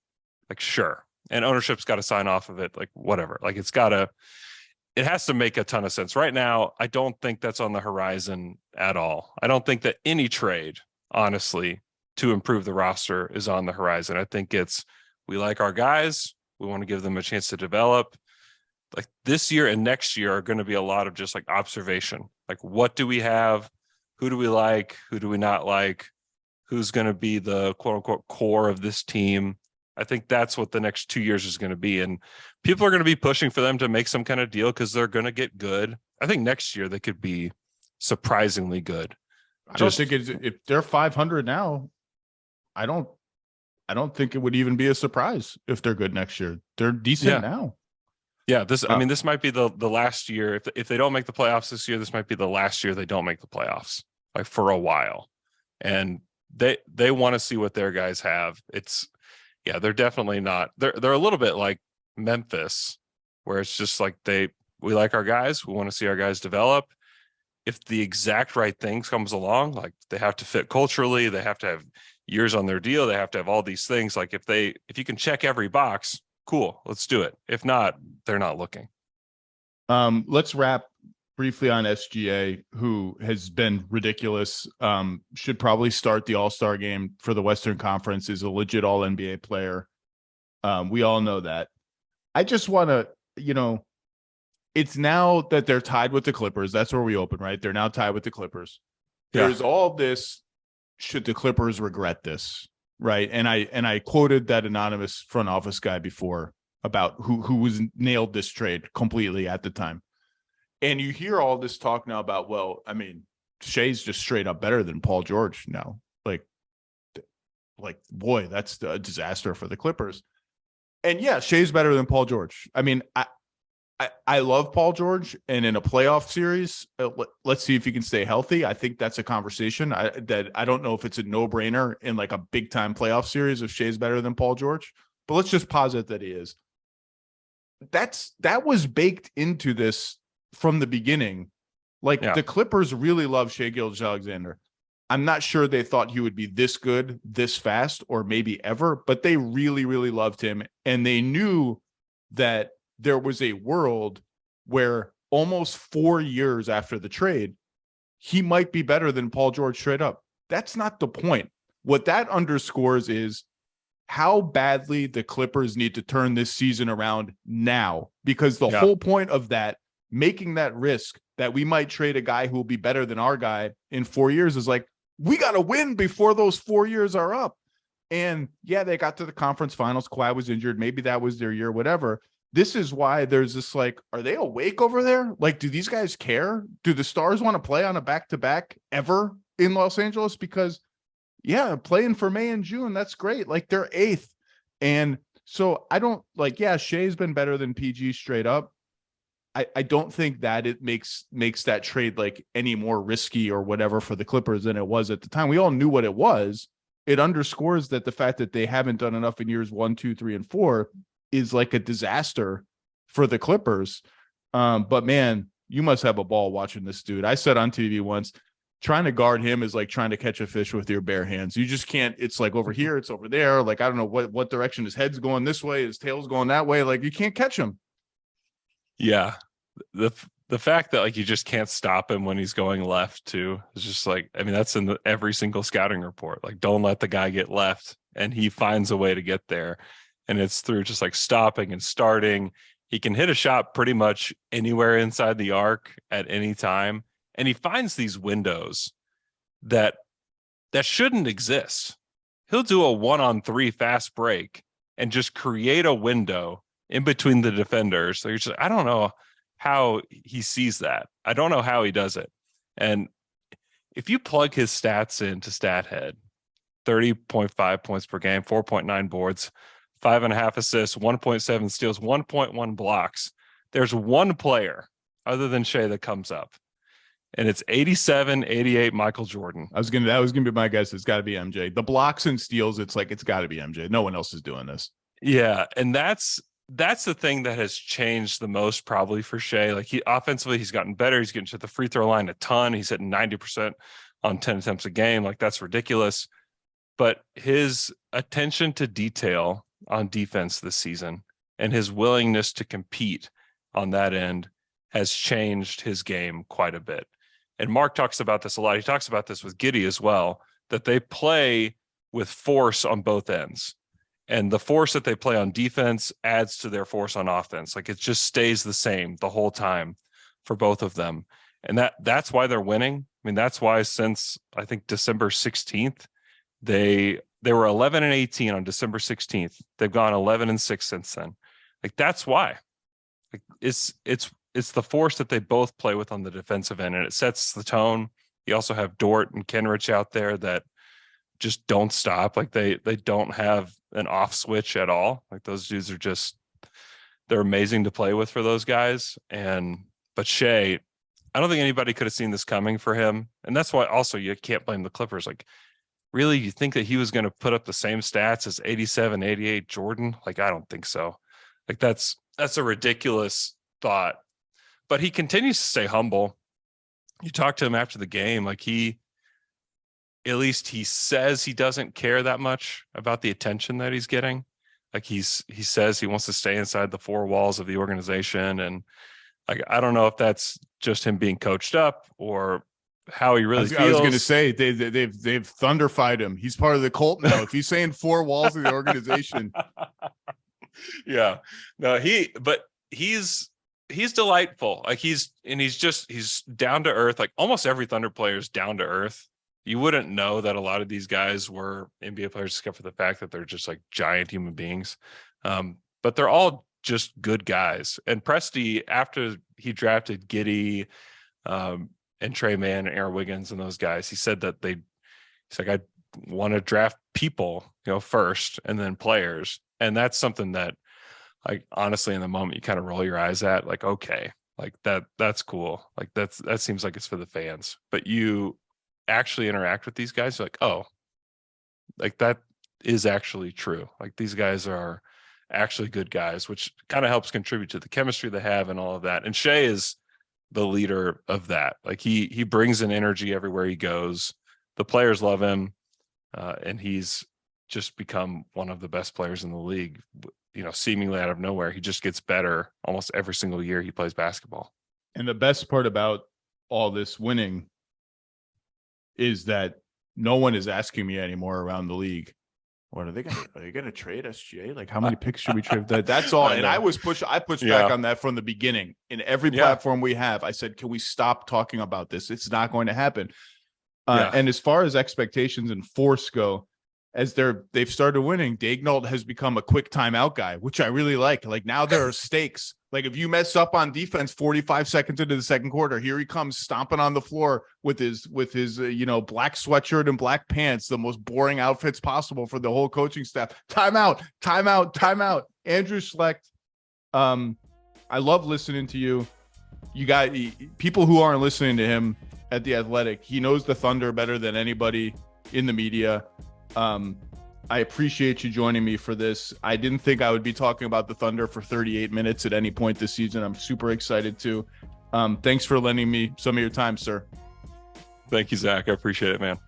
Like, sure. And ownership's got to sign off of it. Like whatever, like it has to make a ton of sense right now. I don't think that's on the horizon at all. I don't think that any trade, honestly, to improve the roster is on the horizon. I think we like our guys. We want to give them a chance to develop. Like this year and next year are going to be a lot of just like observation. Like, what do we have? Who do we like? Who do we not like? Who's going to be the quote unquote core of this team? I think that's what the next 2 years is going to be. And people are going to be pushing for them to make some kind of deal because they're going to get good. I think next year they could be surprisingly good. I don't think if they're 500 now, I don't think it would even be a surprise if they're good next year. They're decent now. Yeah, this might be the last year. If they don't make the playoffs this year, this might be the last year they don't make the playoffs, like for a while. And they want to see what their guys have. They're definitely not. They're a little bit like Memphis, where it's just like we like our guys. We want to see our guys develop. If the exact right things comes along, like they have to fit culturally, they have to have years on their deal. They have to have all these things. Like if you can check every box, cool, let's do it. If not, they're not looking. Let's wrap briefly on SGA, who has been ridiculous. Should probably start the All-Star game for the Western Conference, is a legit All-NBA player. We all know that. I just want to, it's now that they're tied with the Clippers. That's where we open, right? They're now tied with the Clippers. There's all this, should the Clippers regret this, right? And I quoted that anonymous front office guy before about who was nailed this trade completely at the time. And you hear all this talk now about, well, I mean, Shea's just straight up better than Paul George now. Like boy, that's a disaster for the Clippers. And yeah, Shea's better than Paul George. I mean, I love Paul George, and in a playoff series, let's see if he can stay healthy. I think that's a conversation that I don't know if it's a no-brainer in like a big-time playoff series if Shea's better than Paul George, but let's just posit that he is. That was baked into this from the beginning. The Clippers really love Shai Gilgeous-Alexander. I'm not sure they thought he would be this good, this fast, or maybe ever, but they really, really loved him. And they knew that there was a world where almost 4 years after the trade, he might be better than Paul George straight up. That's not the point. What that underscores is how badly the Clippers need to turn this season around now, because the whole point of that, making that risk that we might trade a guy who will be better than our guy in 4 years, is like, we got to win before those 4 years are up. And yeah, they got to the conference finals. Kawhi was injured. Maybe that was their year, whatever. This is why there's this, like, are they awake over there? Like, do these guys care? Do the Stars want to play on a back-to-back ever in Los Angeles? Because yeah, playing for May and June, that's great. Like, they're 8th. And so I don't Shai's been better than PG straight up. I don't think that it makes that trade like any more risky or whatever for the Clippers than it was at the time. We all knew what it was. It underscores that the fact that they haven't done enough in years 1, 2, 3, and 4 is like a disaster for the Clippers. But man, you must have a ball watching this dude. I said on TV once, trying to guard him is like trying to catch a fish with your bare hands. You just can't. It's like over here, it's over there. Like, I don't know what direction his head's going this way, his tail's going that way. Like, you can't catch him. Yeah. The fact that like you just can't stop him when he's going left too is just like, I mean, that's in every single scouting report. Like, don't let the guy get left, and he finds a way to get there. And it's through just like stopping and starting. He can hit a shot pretty much anywhere inside the arc at any time. And he finds these windows that shouldn't exist. He'll do a 1-on-3 fast break and just create a window in between the defenders. So you're just, I don't know how he sees that. I don't know how he does it. And if you plug his stats into StatHead, 30.5 points per game, 4.9 boards, 5.5 assists, 1.7 steals, 1.1 blocks. There's one player other than Shai that comes up, and it's 87, 88 Michael Jordan. That was gonna be my guess. It's got to be MJ. The blocks and steals, it's like it's got to be MJ. No one else is doing this. Yeah, and that's the thing that has changed the most probably for Shai. Like, offensively, he's gotten better. He's getting to the free throw line a ton. He's hitting 90% on 10 attempts a game. Like, that's ridiculous. But his attention to detail on defense this season and his willingness to compete on that end has changed his game quite a bit. And Mark talks about this a lot. He talks about this with Giddey as well, that they play with force on both ends. And the force that they play on defense adds to their force on offense. Like, it just stays the same the whole time for both of them. And that's why they're winning. I mean, that's why since I think December 16th, they were 11-18 on December 16th. They've gone 11-6 since then. Like, that's why. Like, it's the force that they both play with on the defensive end, and it sets the tone. You also have Dort and Kenrich out there that just don't stop. Like, they don't have an off switch at all. Like, those dudes are they're amazing to play with for those guys. But Shai, I don't think anybody could have seen this coming for him. And that's why also you can't blame the Clippers. Like, really, you think that he was going to put up the same stats as 87, 88 Jordan? Like, I don't think so. Like, that's a ridiculous thought. But he continues to stay humble. You talk to him after the game, like he at least he says he doesn't care that much about the attention that he's getting. Like he says he wants to stay inside the four walls of the organization. And like, I don't know if that's just him being coached up or how he really feels. I was going to say they've thunderfied him. He's part of the cult now. If he's saying four walls of the organization. Yeah, no, he's delightful. Like he's down to earth. Like almost every Thunder player is down to earth. You wouldn't know that a lot of these guys were NBA players, except for the fact that they're just like giant human beings. But they're all just good guys. And Presti, after he drafted Giddey, and Trey Mann and Aaron Wiggins and those guys, he said that he's like, I want to draft people, first and then players. And that's something that, like, honestly, in the moment you kind of roll your eyes at, like, okay, like that's cool. Like that seems like it's for the fans, but you actually interact with these guys, you're like, oh, like that is actually true. Like these guys are actually good guys, which kind of helps contribute to the chemistry they have and all of that. And Shea is the leader of that. Like he brings an energy everywhere he goes. The players love him, and he's just become one of the best players in the league. Seemingly out of nowhere, he just gets better almost every single year he plays basketball. And the best part about all this winning is that no one is asking me anymore around the league, what are they gonna trade SGA? Like, how many picks should we trade? That's all. And I pushed back on that from the beginning. In every platform we have, I said, can we stop talking about this? It's not going to happen. And as far as expectations and force go, as they've started winning, Daigneault has become a quick timeout guy, which I really like. Like now there are stakes. Like if you mess up on defense 45 seconds into the second quarter, here he comes stomping on the floor with his black sweatshirt and black pants, the most boring outfits possible for the whole coaching staff. Timeout. Andrew Schlect, I love listening to you. You got people who aren't listening to him at The Athletic. He knows the Thunder better than anybody in the media. I appreciate you joining me for this. I didn't think I would be talking about the Thunder for 38 minutes at any point this season. I'm super excited to. Thanks for lending me some of your time, sir. Thank you, Zach. I appreciate it, man.